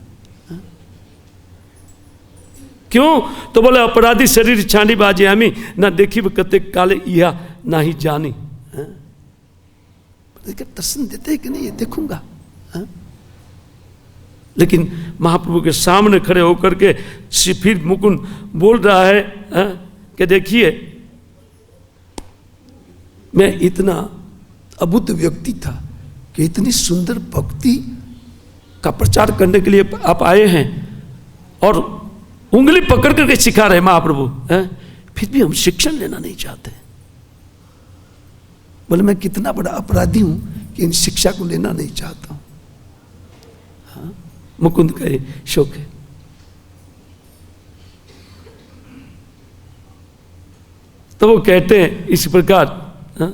क्यों? तो बोले अपराधी शरीर छानी बाजे आमी, ना देखी कते काले इहा ना ही जानी। दर्शन देते हैं कि नहीं, ये देखूंगा। लेकिन महाप्रभु के सामने खड़े होकर के फिर मुकुंद बोल रहा है कि देखिए मैं इतना अबुद्ध व्यक्ति था कि इतनी सुंदर भक्ति का प्रचार करने के लिए आप आए हैं, और उंगली पकड़ करके सिखा रहे महाप्रभु, फिर भी हम शिक्षण लेना नहीं चाहते। बोले मैं कितना बड़ा अपराधी हूं कि इन शिक्षा को लेना नहीं चाहता हूं। हाँ? मुकुंद का ये शौक है। तो वो कहते हैं इस प्रकार, हाँ?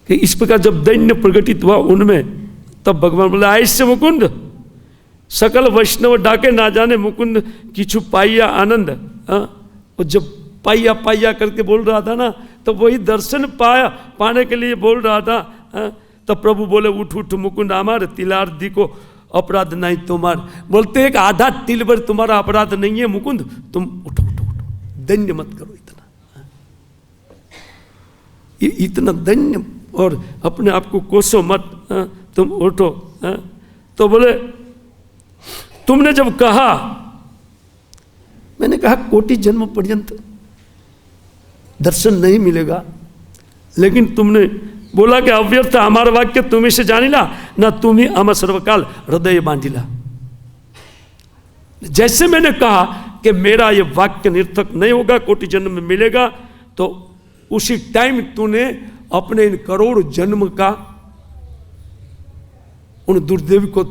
कि इस प्रकार जब दैन्य प्रकटित हुआ उनमें, तब भगवान बोला ऐसे मुकुंद सकल वैष्णव डाके ना जाने मुकुंद किछु पाइया आनंद। वो जब पाइया पाइया करके बोल रहा था ना, तो वही दर्शन पाने के लिए बोल रहा था। तब प्रभु बोले उठ उठ मुकुंद आमार तिलार दी को अपराध नहीं तुम्हार। बोलते एक आधा तिल भर तुम्हारा अपराध नहीं है मुकुंद, तुम उठो उठो उठो, दैन्य मत करो इतना, इतना दैन्य और अपने आप को कोसो मत, तुम उठो। तो बोले तुमने जब कहा, मैंने कहा कोटि जन्म पर्यंत दर्शन नहीं मिलेगा, लेकिन तुमने बोला कि अव्यर्थ हमारा वाक्य तुम्हें से जानिला ना तुम ही हम सर्वकाल हृदय बांधिला। जैसे मैंने कहा कि मेरा ये वाक्य निर्थक नहीं होगा, कोटि जन्म में मिलेगा, तो उसी टाइम तूने अपने इन करोड़ जन्म का उन दुर्देव को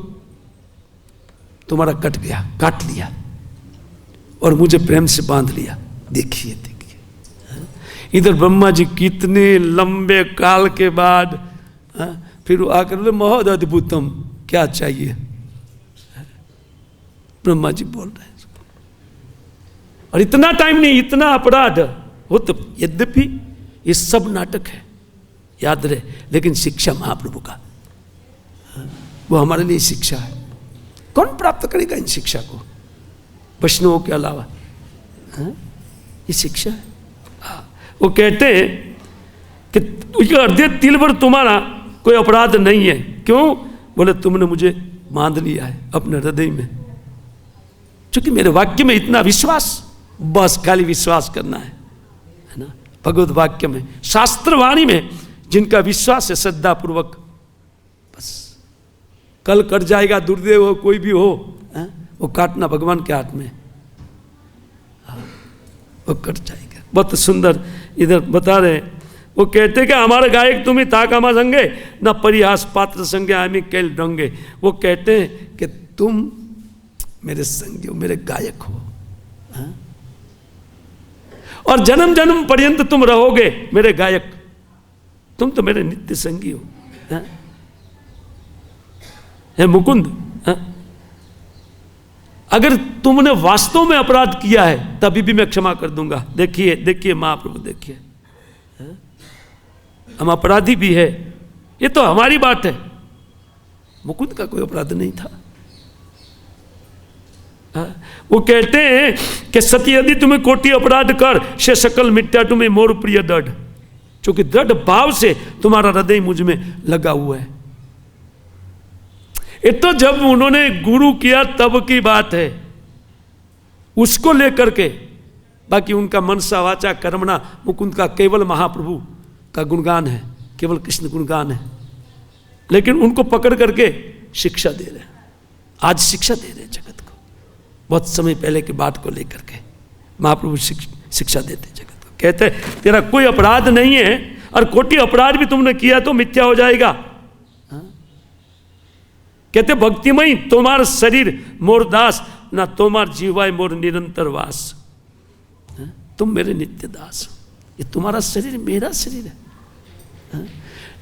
तुम्हारा कट गया, काट लिया और मुझे प्रेम से बांध लिया। देखिए देखिए इधर ब्रह्मा जी कितने लंबे काल के बाद फिर वो आकर बोले बहुत अद्भुतम, क्या चाहिए? ब्रह्मा जी बोल रहे हैं और इतना टाइम नहीं, इतना अपराध हो। तो यद्यपि ये सब नाटक है, याद रहे, लेकिन शिक्षा महाप्रभु का, वो हमारे लिए शिक्षा है। कौन प्राप्त करेगा इन शिक्षा को वैष्णवों के अलावा? ये शिक्षा है। वो कहते हैं कि अर्धे तिल भर तुम्हारा कोई अपराध नहीं है। क्यों? बोले तुमने मुझे बांध लिया है अपने हृदय में, क्योंकि मेरे वाक्य में इतना विश्वास, बस खाली विश्वास करना है ना, भगवत वाक्य में, शास्त्रवाणी में जिनका विश्वास है श्रद्धा पूर्वक, बस कल कट जाएगा, दुर्देव हो कोई भी हो, वो काटना भगवान के हाथ में, वो कट जाएगा। बहुत सुंदर इधर बता रहे, वो कहते कि हमारे गायक तुम्हें ताकामा संगे न परिहास पात्र संगे आमी कैल डंगे। वो कहते हैं कि तुम मेरे संगी हो, मेरे गायक हो, और जन्म जन्म पर्यंत तुम रहोगे मेरे गायक, तुम तो मेरे नित्य संगी हो। है मुकुंद, अगर तुमने वास्तव में अपराध किया है तभी भी मैं क्षमा कर दूंगा। देखिए देखिए महाप्रभु, देखिए हम अपराधी भी है, ये तो हमारी बात है, मुकुंद का कोई अपराध नहीं था। वो कहते हैं कि सती यदि तुम्हें कोटि अपराध कर से सकल मिथ्या तुम्हें मोर प्रिय दृढ़, क्योंकि दृढ़ भाव से तुम्हारा हृदय मुझ में लगा हुआ है। ये तो जब उन्होंने गुरु किया तब की बात है, उसको लेकर के, बाकी उनका मनसा वाचा कर्मणा मुकुंद का केवल महाप्रभु का गुणगान है, केवल कृष्ण गुणगान है। लेकिन उनको पकड़ करके शिक्षा दे रहे हैं, आज शिक्षा दे रहे हैं जगत को। बहुत समय पहले की बात को लेकर के महाप्रभु शिक्षा देते जगत को, कहते तेरा कोई अपराध नहीं है, और कोटि अपराध भी तुमने किया तो मिथ्या हो जाएगा। कहते भक्तिमय तुम्हार शरीर मोर दास, ना तुम्हार जीवाय मोर निरंतर वास। तुम मेरे नित्य दास, ये तुम्हारा शरीर मेरा शरीर है,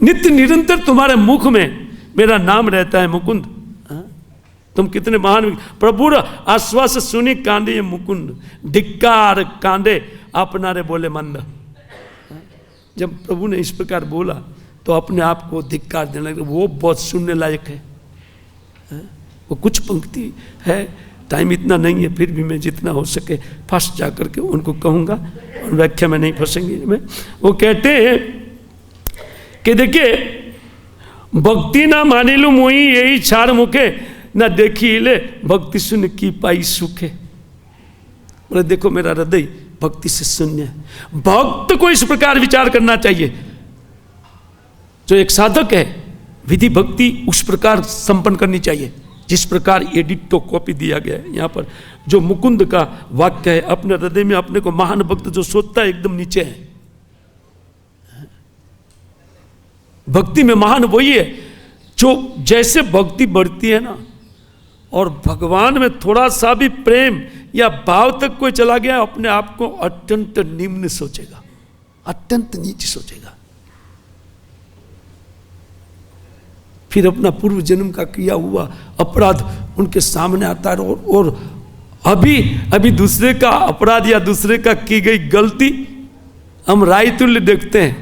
नित्य निरंतर तुम्हारे मुख में मेरा नाम रहता है मुकुंद। तुम कितने महान प्रभु आश्वास सुनी कांदे ये मुकुंद, धिक्कार कांदे अपना रे बोले मंद। जब प्रभु ने इस प्रकार बोला तो अपने आप को धिक्कार देने लगे। वो बहुत सुनने लायक है, वो कुछ पंक्ति है, टाइम इतना नहीं है, फिर भी मैं जितना हो सके फास्ट जा करके उनको कहूँगा, और व्याख्या में नहीं फंसेंगे इनमें। वो कहते हैं कि देखिए भक्ति ना मानिलू मोही यही छार मुखे, ना देखी ले भक्ति सुन की पाई सुखे। बोले देखो मेरा हृदय भक्ति से शून्य है। भक्त को इस प्रकार विचार करना चाहिए, जो एक साधक है विधि भक्ति उस प्रकार संपन्न करनी चाहिए जिस प्रकार एडिक्टो कॉपी दिया गया है यहाँ पर, जो मुकुंद का वाक्य है, अपने हृदय में अपने को महान भक्त जो सोचता है एकदम नीचे है। भक्ति में महान वही है जो जैसे भक्ति बढ़ती है ना, और भगवान में थोड़ा सा भी प्रेम या भाव तक कोई चला गया, अपने आप को अत्यंत निम्न सोचेगा, अत्यंत नीच सोचेगा। फिर अपना पूर्व जन्म का किया हुआ अपराध उनके सामने आता है, और अभी दूसरे का अपराध या दूसरे का की गई गलती हम राई तुल्य देखते हैं,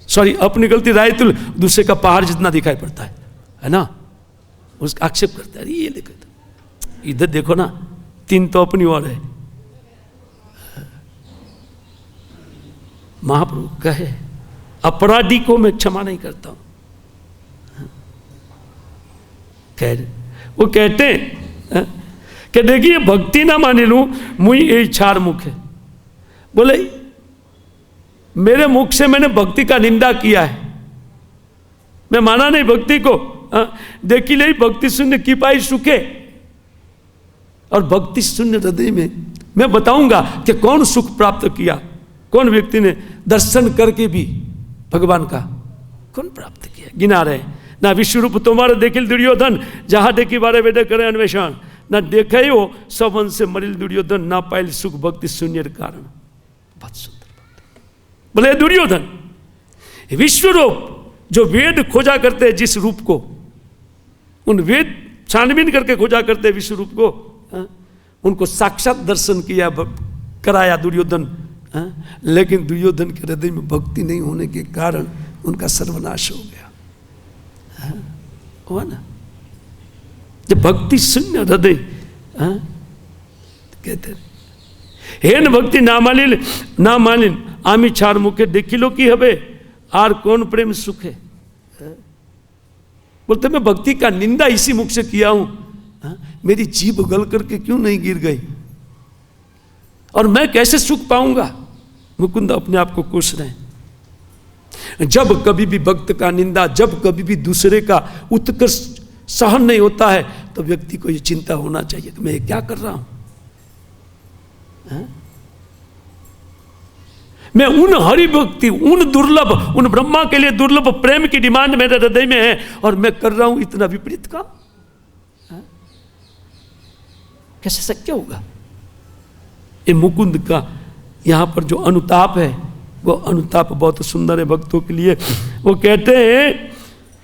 सॉरी अपनी गलती राई तुल्य, दूसरे का पहाड़ जितना दिखाई पड़ता है ना, उसका आक्षेप करता है, ये देखो इधर देखो ना, 3 तो अपनी ओर है। महाप्रभु कहे अपराधी को मैं क्षमा नहीं करता हूं। वो कहते हैं कि देखिए भक्ति ना माने लूं मुझे यही 4 मुख है। बोले मेरे मुख से मैंने भक्ति का निंदा किया है, मैं माना नहीं भक्ति को, देखी ले भक्ति शून्य की पाई सुखे। और भक्ति शून्य हृदय में मैं बताऊंगा कि कौन सुख प्राप्त किया, कौन व्यक्ति ने दर्शन करके भी भगवान का कौन प्राप्त किया। गिना रहे ना विश्वरूप तुम्हारे देखिल दुर्योधन, जहां देखी बारे बेटे करे अन्वेषण, ना देखे हो सब वंश से मरिल दुर्योधन, ना पाइल सुख भक्ति शून्य कारण। बहुत सुंदर बात। बोले दुर्योधन विश्वरूप जो वेद खोजा करते हैं जिस रूप को, उन वेद छानबीन करके खोजा करते हैं विश्व रूप को, उनको साक्षात दर्शन किया कराया दुर्योधन, लेकिन दुर्योधन के हृदय में भक्ति नहीं होने के कारण उनका सर्वनाश हो गया। हुआ ना, जब भक्ति शून्य हृदय कहते हेन भक्ति ना मालिन आमी 4 मुखे देखिलो की हबे आर कौन प्रेम सुख है। बोलते मैं भक्ति का निंदा इसी मुख से किया हूं, मेरी जीभ गल करके क्यों नहीं गिर गई, और मैं कैसे सुख पाऊंगा। मुकुंद अपने आप को कोस रहे हैं। जब कभी भी भक्त का निंदा, जब कभी भी दूसरे का उत्कर्ष सहन नहीं होता है, तो व्यक्ति को यह चिंता होना चाहिए कि मैं ये क्या कर रहा हूं। मैं उन हरि भक्ति, उन दुर्लभ, उन ब्रह्मा के लिए दुर्लभ प्रेम की डिमांड मेरे हृदय में है, और मैं कर रहा हूं इतना विपरीत काम। कैसे शक्य होगा। ये मुकुंद का यहां पर जो अनुताप है, वो अनुताप बहुत सुंदर है भक्तों के लिए। वो कहते हैं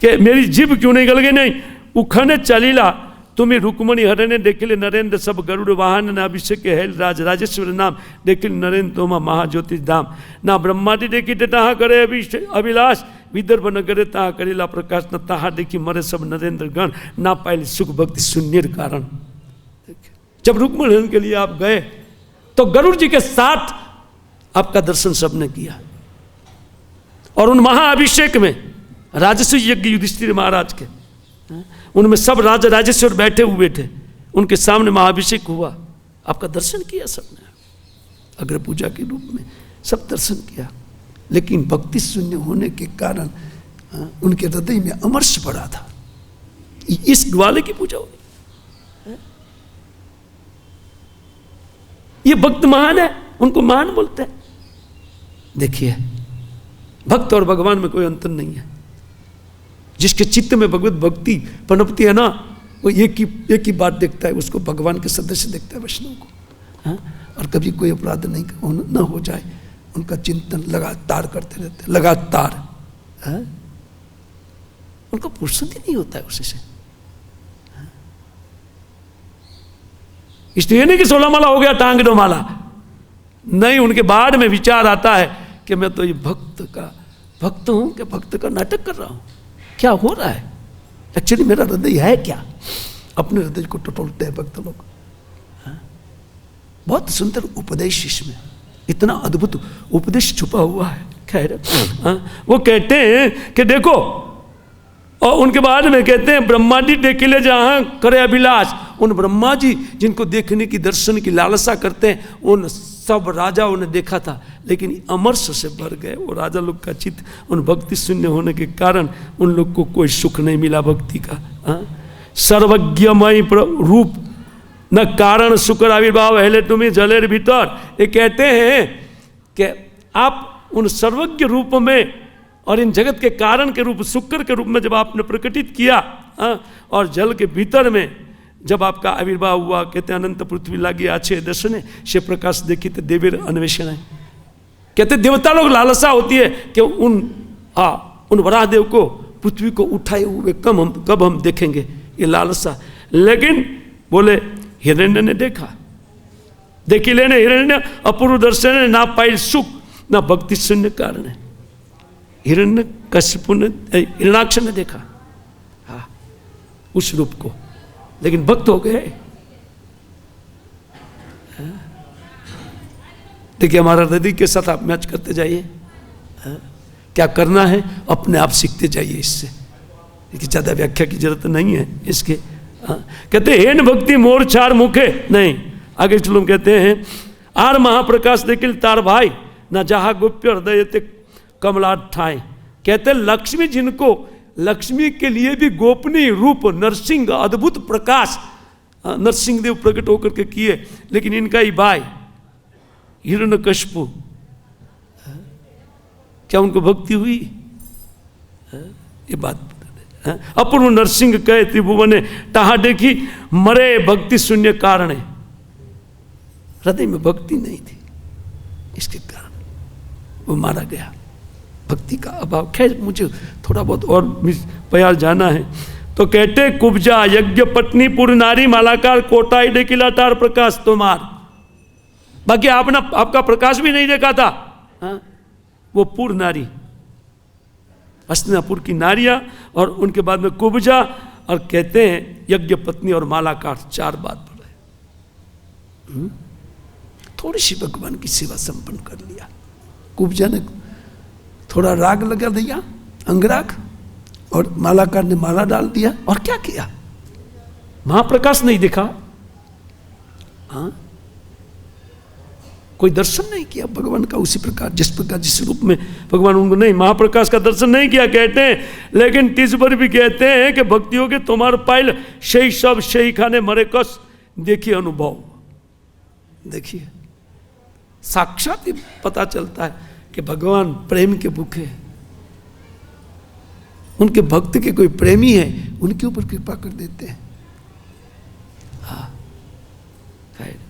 कि मेरी जीभ क्यों नहीं गल गई, नहीं उखने चलीला तुम्हें रुक्मणी हरने देखिले नरेंद्र सब गरुड़ वाहन न अभिषेक हेल राज राजेश्वर नाम देखिल नरेंद्र तोमा महाज्योति धाम, ना ब्रह्मादि देखी तहा करे अभिलाष विदर्भ न करे तहा करेला प्रकाश, न तहा देखी मरे सब नरेंद्र गण, ना पाइल सुख भक्ति शून्य कारण। जब रुक्मणी के लिए आप गए तो गरुड़ जी के साथ आपका दर्शन सबने किया, और उन महाअभिषेक में राजस्व यज्ञ युधिष्ठिर महाराज के, उनमें सब राजा राजेश्वर बैठे हुए थे, उनके सामने महाअभिषेक हुआ, आपका दर्शन किया सबने, अग्र पूजा के रूप में सब दर्शन किया। लेकिन भक्ति शून्य होने के कारण उनके हृदय में अमर्ष पड़ा था। इस ग्वाले की पूजा होगी, ये भक्त महान है, उनको महान बोलते हैं। देखिए भक्त और भगवान में कोई अंतर नहीं है। जिसके चित्त में भगवत भक्ति पनपती है ना, वो एक ही बात देखता है, उसको भगवान के सदस्य देखता है, वैष्णव को। और कभी कोई अपराध न हो जाए, उनका चिंतन लगातार करते रहते हैं, लगातार। उनको फुर्सत ही नहीं होता है उसी से। इसलिए नहीं कि 16 माला हो गया टांग दो माला, नहीं, उनके बाद में विचार आता है कि मैं तो ये भक्त हूं कि भक्त का नाटक कर रहा हूं, क्या हो रहा है एक्चुअली, मेरा हृदय है क्या। अपने हृदय को टटोलते हैं भक्त लोग। बहुत सुंदर उपदेश इसमें, इतना अद्भुत उपदेश छुपा हुआ है। खैर वो कहते हैं कि देखो, और उनके बाद में कहते हैं ब्रह्मा जी देखिले जहां करे अभिलाष, उन ब्रह्मा जी जिनको देखने की दर्शन की लालसा करते हैं, उन सब राजाओं ने देखा था, लेकिन अमर्ष से भर गए वो राजा लोग का चित्त। उन भक्ति शून्य होने के कारण उन लोग को कोई सुख नहीं मिला भक्ति का। सर्वज्ञमय रूप न कारण शुक्र आविर्भाव हेले तुम्हें जलेर भीतर। ये कहते हैं कि आप उन सर्वज्ञ रूप में और इन जगत के कारण के रूप शुक्र के रूप में जब आपने प्रकटित किया, और जल के भीतर में जब आपका आविर्भाव हुआ, कहते अनंत पृथ्वी लागी आछे दर्शने से प्रकाश देखी तो देवीर अन्वेषण है। कहते देवता लोग लालसा होती है कि उन वराहदेव को पृथ्वी को उठाए हुए कब हम देखेंगे, ये लालसा। लेकिन बोले हिरण्य ने देखा, देखी लेने हिरण्य अपूर्व दर्शन ना पाई सुख ना भक्ति शून्य कारण है। हिरण्य कश्यप ने हिरणाक्ष ने देखा उस रूप को, लेकिन भक्त हो गए। देखिए हमारा हृदय के साथ आप मैच करते जाइए। क्या करना है अपने आप सीखते जाइए इससे, ज्यादा व्याख्या की जरूरत नहीं है इसके। कहते हेन भक्ति मोर चार मुखे नहीं, आगे चलो कहते हैं आर महाप्रकाश देखिल तार भाई ना जहा गोप्य हृदय ते कमलाट ठाए। कहते लक्ष्मी जिनको लक्ष्मी के लिए भी गोपनीय रूप नरसिंह अद्भुत प्रकाश नरसिंह देव प्रकट होकर के किए, लेकिन इनका ही भाई हिरण्यकश्यप, क्या उनको भक्ति हुई? ये बात अपूर्व नरसिंह कहे त्रिभुवने तहा देखी मरे भक्ति शून्य कारण। हृदय में भक्ति नहीं थी, इसके कारण वो मारा गया, भक्ति का अभाव। खैर मुझे थोड़ा बहुत और प्यार जाना है। तो कहते कुब्जा यज्ञ पत्नी पूर्ण नारी मालाकार कोटाई डेकिलाटार प्रकाश तुम्हार। बाकी आपका प्रकाश भी नहीं देखा था। वो पूर्ण नारी हस्तिनापुर की नारियां और उनके बाद में कुब्जा, और कहते हैं यज्ञ पत्नी और मालाकार, चार बात बोले। थोड़ी सी भगवान की सेवा संपन्न कर लिया। कुब्जा ने थोड़ा राग लगा दिया, अंगराग, और मालाकार ने माला डाल दिया, और क्या किया? महाप्रकाश नहीं दिखा, कोई दर्शन नहीं किया भगवान का उसी प्रकार जिस प्रकार जिस रूप में भगवान उनको नहीं, महाप्रकाश का दर्शन नहीं किया। कहते हैं लेकिन तीज पर भी कहते हैं कि भक्तियों के तुम्हार पाइल सही सब सही खाने मरे कस। देखिए अनुभव, देखिए साक्षात ही पता चलता है कि भगवान प्रेम के भूखे, उनके भक्त के कोई प्रेमी है उनके ऊपर कृपा कर देते हैं।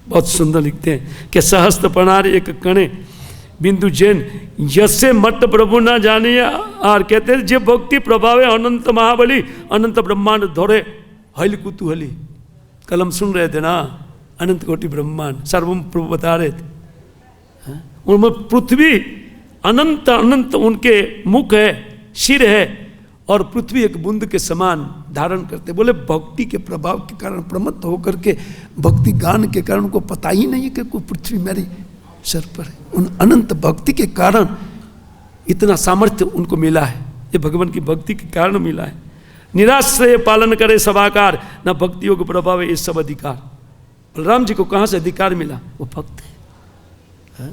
बहुत सुंदर लिखते हैं कि सहस्त्र प्रणार एक कणे बिंदु जैन यसे मत प्रभु ना जाने। और कहते हैं जे भक्ति प्रभावे अनंत महाबली अनंत ब्रह्मांड धोरे हल कुतूहली। कलम सुन रहे थे ना, अनंत कोटि ब्रह्मांड सर्वम प्रभु बता रहे थे। उनमें पृथ्वी अनंत अनंत उनके मुख है, सिर है, और पृथ्वी एक बूंद के समान धारण करते। बोले भक्ति के प्रभाव के कारण प्रमत्त होकर के भक्ति गान के कारण उनको पता ही नहीं है कि कोई पृथ्वी मेरे सर पर है। उन अनंत भक्ति के कारण इतना सामर्थ्य उनको मिला है, ये भगवान की भक्ति के कारण मिला है। निराश्रय पालन करे सभाकार न भक्ति योग प्रभाव ये सब अधिकार। बलराम जी को कहाँ से अधिकार मिला? वो भक्त है,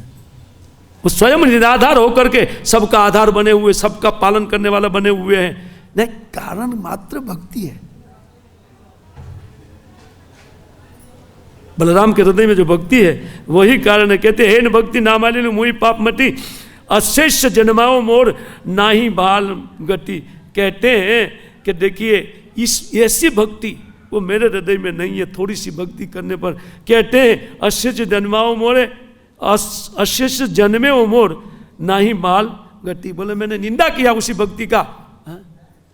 वो स्वयं निराधार होकर के सबका आधार बने हुए, सबका पालन करने वाला बने हुए हैं। नहीं, कारण मात्र भक्ति है। बलराम के हृदय में जो भक्ति है वही कारण है। कहते हेन भक्ति नामाली मुई पाप मटी अशेष जन्माओ मोर नाही बाल गति। कहते हैं कि देखिए इस ऐसी भक्ति वो मेरे हृदय में नहीं है। थोड़ी सी भक्ति करने पर कहते हैं अशेष जन्माओ मोरे अशेष जन्मे ओ मोर नाही बाल गति। बोले मैंने निंदा किया उसी भक्ति का,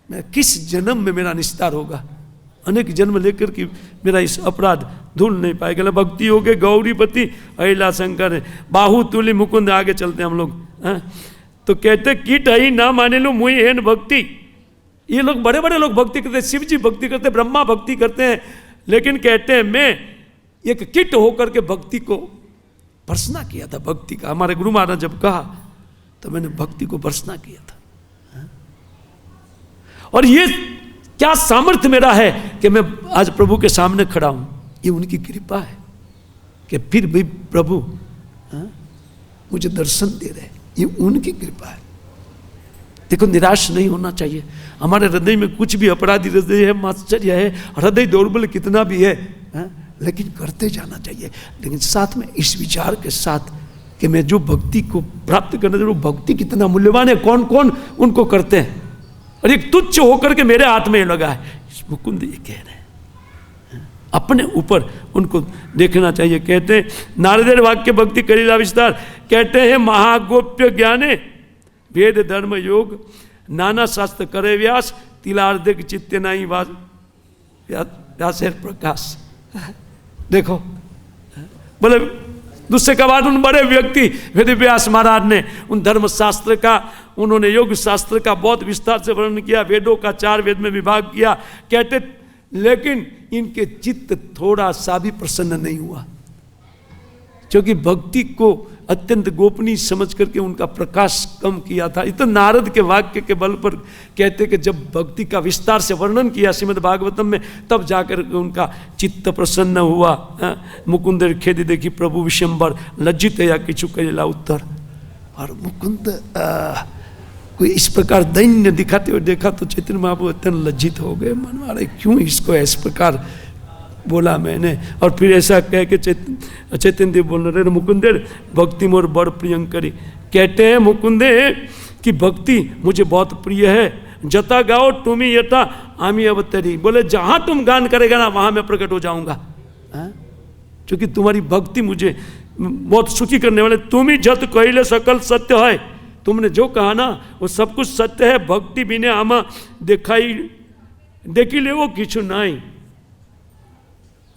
मैं किस जन्म में मेरा निस्तार होगा? अनेक जन्म लेकर कि मेरा इस अपराध धुल नहीं पाएगा। भक्ति हो गए गौरीपति अहिला शंकर बाहु तुली मुकुंद। आगे चलते हैं हम लोग। तो कहते कीट ही ना माने लो मुई हेन भक्ति। ये लोग बड़े बड़े लोग भक्ति करते, शिव जी भक्ति करते, ब्रह्मा भक्ति करते हैं, लेकिन कहते हैं मैं एक किट होकर के भक्ति को भर्सना किया था। भक्ति का हमारे गुरु महाराज जब कहा तो मैंने भक्ति को भर्सना किया था। और ये क्या सामर्थ्य मेरा है कि मैं आज प्रभु के सामने खड़ा हूं, ये उनकी कृपा है कि फिर भी प्रभु मुझे दर्शन दे रहे, ये उनकी कृपा है। देखो, निराश नहीं होना चाहिए। हमारे हृदय में कुछ भी अपराधी हृदय है, माश्चर्य है, हृदय दौर्बल्य कितना भी है, लेकिन करते जाना चाहिए। लेकिन साथ में इस विचार के साथ कि मैं जो भक्ति को प्राप्त करना चाहिए, वो भक्ति कितना मूल्यवान है, कौन कौन उनको करते हैं, और एक तुच्छ होकर के मेरे हाथ में लगा है। मुकुंद ये कह रहे हैं, अपने ऊपर उनको देखना चाहिए। कहते हैं नारदेर वाक्य भक्ति करीला विस्तार, कहते हैं महागोप्य ज्ञाने वेद धर्म योग नाना शास्त्र करे व्यास, तिलार्धक चित्ते नहीं व्यासेर प्रकाश। देखो, बोले दूसरे का बाद उन बड़े व्यक्ति वेद व्यास महाराज ने उन धर्म शास्त्र का, उन्होंने योग शास्त्र का बहुत विस्तार से वर्णन किया, वेदों का 4 वेद में विभाग किया। कहते लेकिन इनके चित्त थोड़ा सा भी प्रसन्न नहीं हुआ, क्योंकि भक्ति को अत्यंत गोपनीय समझ करके उनका प्रकाश कम किया था। इतना नारद के वाक्य के बल पर कहते कि जब भक्ति का विस्तार से वर्णन किया श्रीमद् भागवतम में, तब जाकर उनका चित्त प्रसन्न हुआ। मुकुंद खेदी देखी प्रभु विशंबर लज्जित है या किचु करेला उत्तर। और मुकुंद कोई इस प्रकार दैन्य दिखाते हुए देखा तो चैतन्य महाप्रभु अत्यंत लज्जित हो गए। मन मारे क्यों इसको इस प्रकार बोला मैंने। और फिर ऐसा कह के चैतन्य देव बोल रहे, मुकुंदे भक्ति मोर बड़ प्रियंकरी। कहते हैं मुकुंदे कि भक्ति मुझे बहुत प्रिय है, जता गाओ तुमी यथा आमी अवतरी। बोले जहां तुम गान करेगा ना वहां मैं प्रकट हो जाऊंगा, क्योंकि तुम्हारी भक्ति मुझे बहुत सुखी करने वाले। तुम ही जत कहले सकल सत्य है, तुमने जो कहा ना वो सब कुछ सत्य है। भक्ति बिने आमा देखी ले वो किछु नहीं।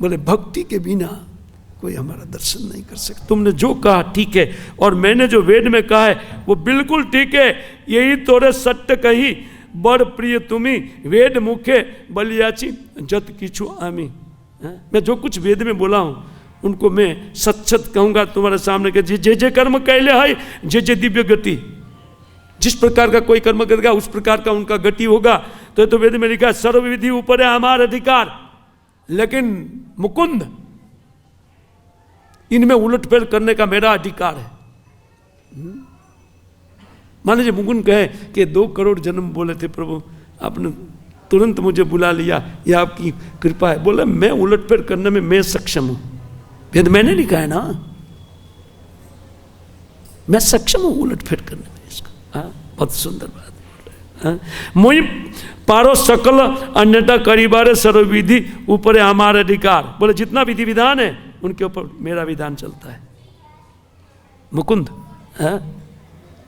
बोले भक्ति के बिना कोई हमारा दर्शन नहीं कर सकता। तुमने जो कहा ठीक है, और मैंने जो वेद में कहा है वो बिल्कुल ठीक है। यही तोरे सत्य कही बड़ प्रिय तुम्ही, वेद मुखे बलियाची जत किछु आमी। मैं जो कुछ वेद में बोला हूँ उनको मैं सच कहूँगा तुम्हारे सामने के जे जे कर्म कैले है, जे जे दिव्य गति, जिस प्रकार का कोई कर्म करेगा उस प्रकार का उनका गति होगा। तो वेद में लिखा है सर्वविधि ऊपर है हमारा अधिकार। लेकिन मुकुंद, इनमें उलटफेर करने का मेरा अधिकार है। मान लीजिए मुकुंद कहे कि 2 करोड़ जन्म बोले थे प्रभु, आपने तुरंत मुझे बुला लिया, यह आपकी कृपा है। बोले मैं उलटफेर करने में मैं सक्षम हूं। वेद मैंने लिखा है ना, मैं सक्षम हूं उलटफेर करने में। इसका बहुत सुंदर बात। मुई पारो सकल अन्यथा करीबारे सर्वविधि ऊपर हमारा अधिकार। बोले जितना विधि विधान है उनके ऊपर मेरा विधान चलता है। मुकुंद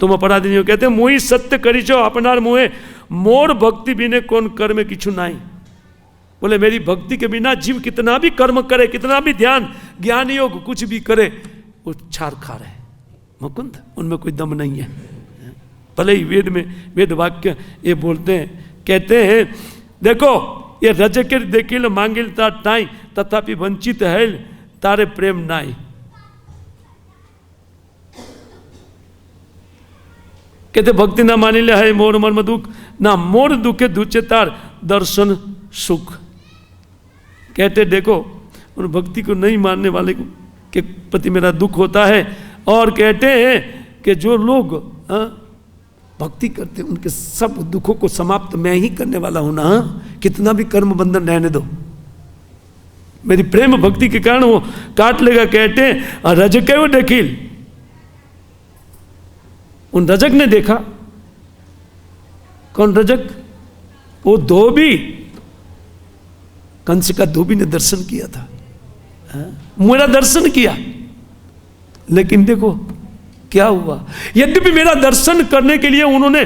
तुम अपराधी नहीं हो। कहते मुई सत्य करी चो अपनार मुहे, मोर भक्ति बिने कौन कर्म किछु नहीं। बोले मेरी भक्ति के बिना जीव कितना भी कर्म करे, कितना भी ध्यान ज्ञान योग कुछ भी करे, वो छार खा रहे। मुकुंद उनमें कोई दम नहीं है। भले ही वेद में वेद वाक्य ये बोलते हैं, कहते हैं देखो ये रजके देखिल मांगिल तार टाई, तथापि वंचित है तारे प्रेम नाई। कहते भक्ति ना मानिले है मोर मर्म दुख, ना मोर दुखे दुचे तार दर्शन सुख। कहते देखो उन भक्ति को नहीं मानने वाले के प्रति मेरा दुख होता है। और कहते हैं कि जो लोग भक्ति करते उनके सब दुखों को समाप्त मैं ही करने वाला हूं ना। कितना भी कर्म बंधन रहने दो, मेरी प्रेम भक्ति के कारण वो काट लेगा। कहते हैं रजक वो देखिल, उन रजक ने देखा। कौन रजक? वो धोबी, कंस का धोबी ने दर्शन किया था, मेरा दर्शन किया। लेकिन देखो क्या हुआ, यद्यपि मेरा दर्शन करने के लिए उन्होंने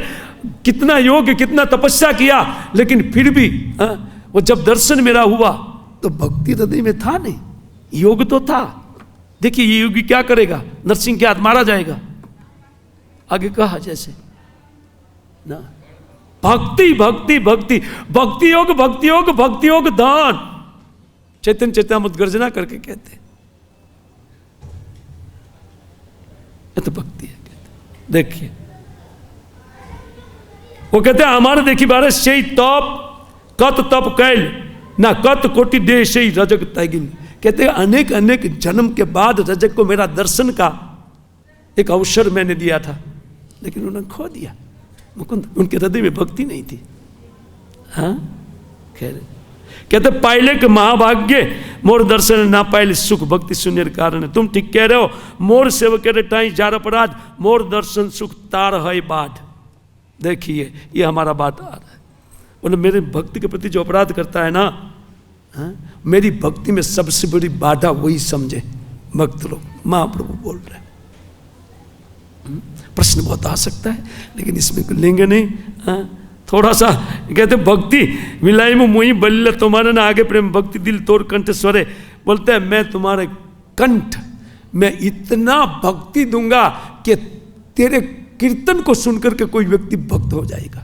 कितना योग कितना तपस्या किया, लेकिन फिर भी वो जब दर्शन मेरा हुआ तो भक्ति हृदय में था नहीं, योग तो था। देखिए ये योगी क्या करेगा, नरसिंह के हाथ मारा जाएगा। आगे कहा जैसे ना भक्ति भक्ति भक्ति भक्ति योग भक्ति योग भक्ति योग दान। चैतन्य चैतन्यामृत गर्जना करके कहते ये तो भक्ति है। देखिए वो कहते हैं हमारे देखी बारे से तप कत तप कैल ना कत कोटि देह से ही रजक तैगिल। कहते हैं अनेक अनेक जन्म के बाद रजक को मेरा दर्शन का एक अवसर मैंने दिया था, लेकिन उन्होंने खो दिया। मुकुंद, उनके हृदय में भक्ति नहीं थी। हाँ, खैर कहते पहले के महाभाग्य मोर दर्शन ना पाइले सुख भक्ति शून्य कारण। तुम ठीक कह रहे हो, मोर सेवक टाई जार अपराध मोर दर्शन सुख तार है बाढ़। देखिए ये हमारा बात आ रहा है। बोले मेरे भक्ति के प्रति जो अपराध करता है ना, हाँ, मेरी भक्ति में सबसे बड़ी बाधा वही समझे भक्त लोग। महाप्रभु बोल रहे हैं। प्रश्न बहुत आ सकता है लेकिन इसमें लेंगे नहीं। हाँ, थोड़ा सा कहते भक्ति मिलाई में मुही बल्ले तुम्हारे ना आगे प्रेम भक्ति दिल तोड़ कंठ स्वरे। बोलते हैं मैं तुम्हारे कंठ में इतना भक्ति दूंगा कि तेरे कीर्तन को सुनकर के कोई व्यक्ति भक्त हो जाएगा।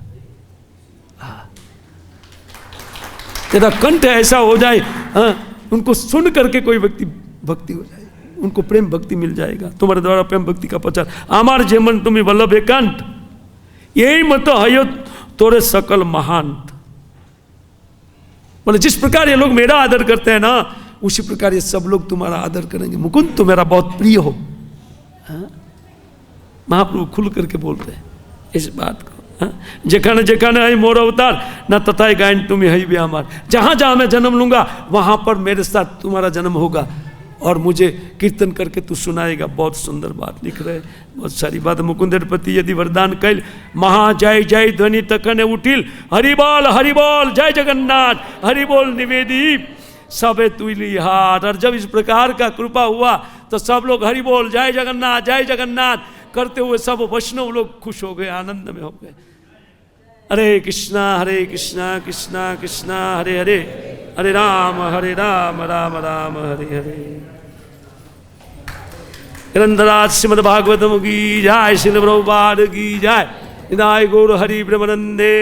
तेरा कंठ ऐसा हो जाए, हाँ, उनको सुन करके कोई व्यक्ति भक्ति हो जाए, उनको प्रेम भक्ति मिल जाएगा। तुम्हारे द्वारा प्रेम भक्ति का प्रचार आमार जेमन तुम्हें वल्लभ एकांत यही मत हयो तोरे सकल महांत। बोले जिस प्रकार ये लोग मेरा आदर करते हैं ना, उसी प्रकार ये सब लोग तुम्हारा आदर करेंगे। मुकुंद तो मेरा बहुत प्रिय हो। हाँ? महाप्रभु खुल करके बोलते हैं इस बात को। जेखाने जेखाने है मोर अवतार न तथा गायन तुम है भी हमार। जहां जहां मैं जन्म लूंगा वहां पर मेरे साथ तुम्हारा जन्म होगा और मुझे कीर्तन करके तू सुनाएगा। बहुत सुंदर बात लिख रहे, बहुत सारी बात। मुकुंदेर पति यदि वरदान कैल महा जय जय ध्वनि तकने उठिल हरिबोल जय जगन्नाथ हरिबोल निवेदी सबे तुली हाथ। और जब इस प्रकार का कृपा हुआ तो सब लोग हरिबोल जय जगन्नाथ करते हुए सब वैष्णव लोग खुश हो गए, आनंद में हो गए। हरे कृष्णा कृष्णा कृष्णा हरे हरे, हरे राम राम राम हरे हरे। ग्रंथराज श्रीमद् भागवतम की जय, श्रील प्रभुपाद की जय। निताय गौर हरि ब्रह्मानंदे।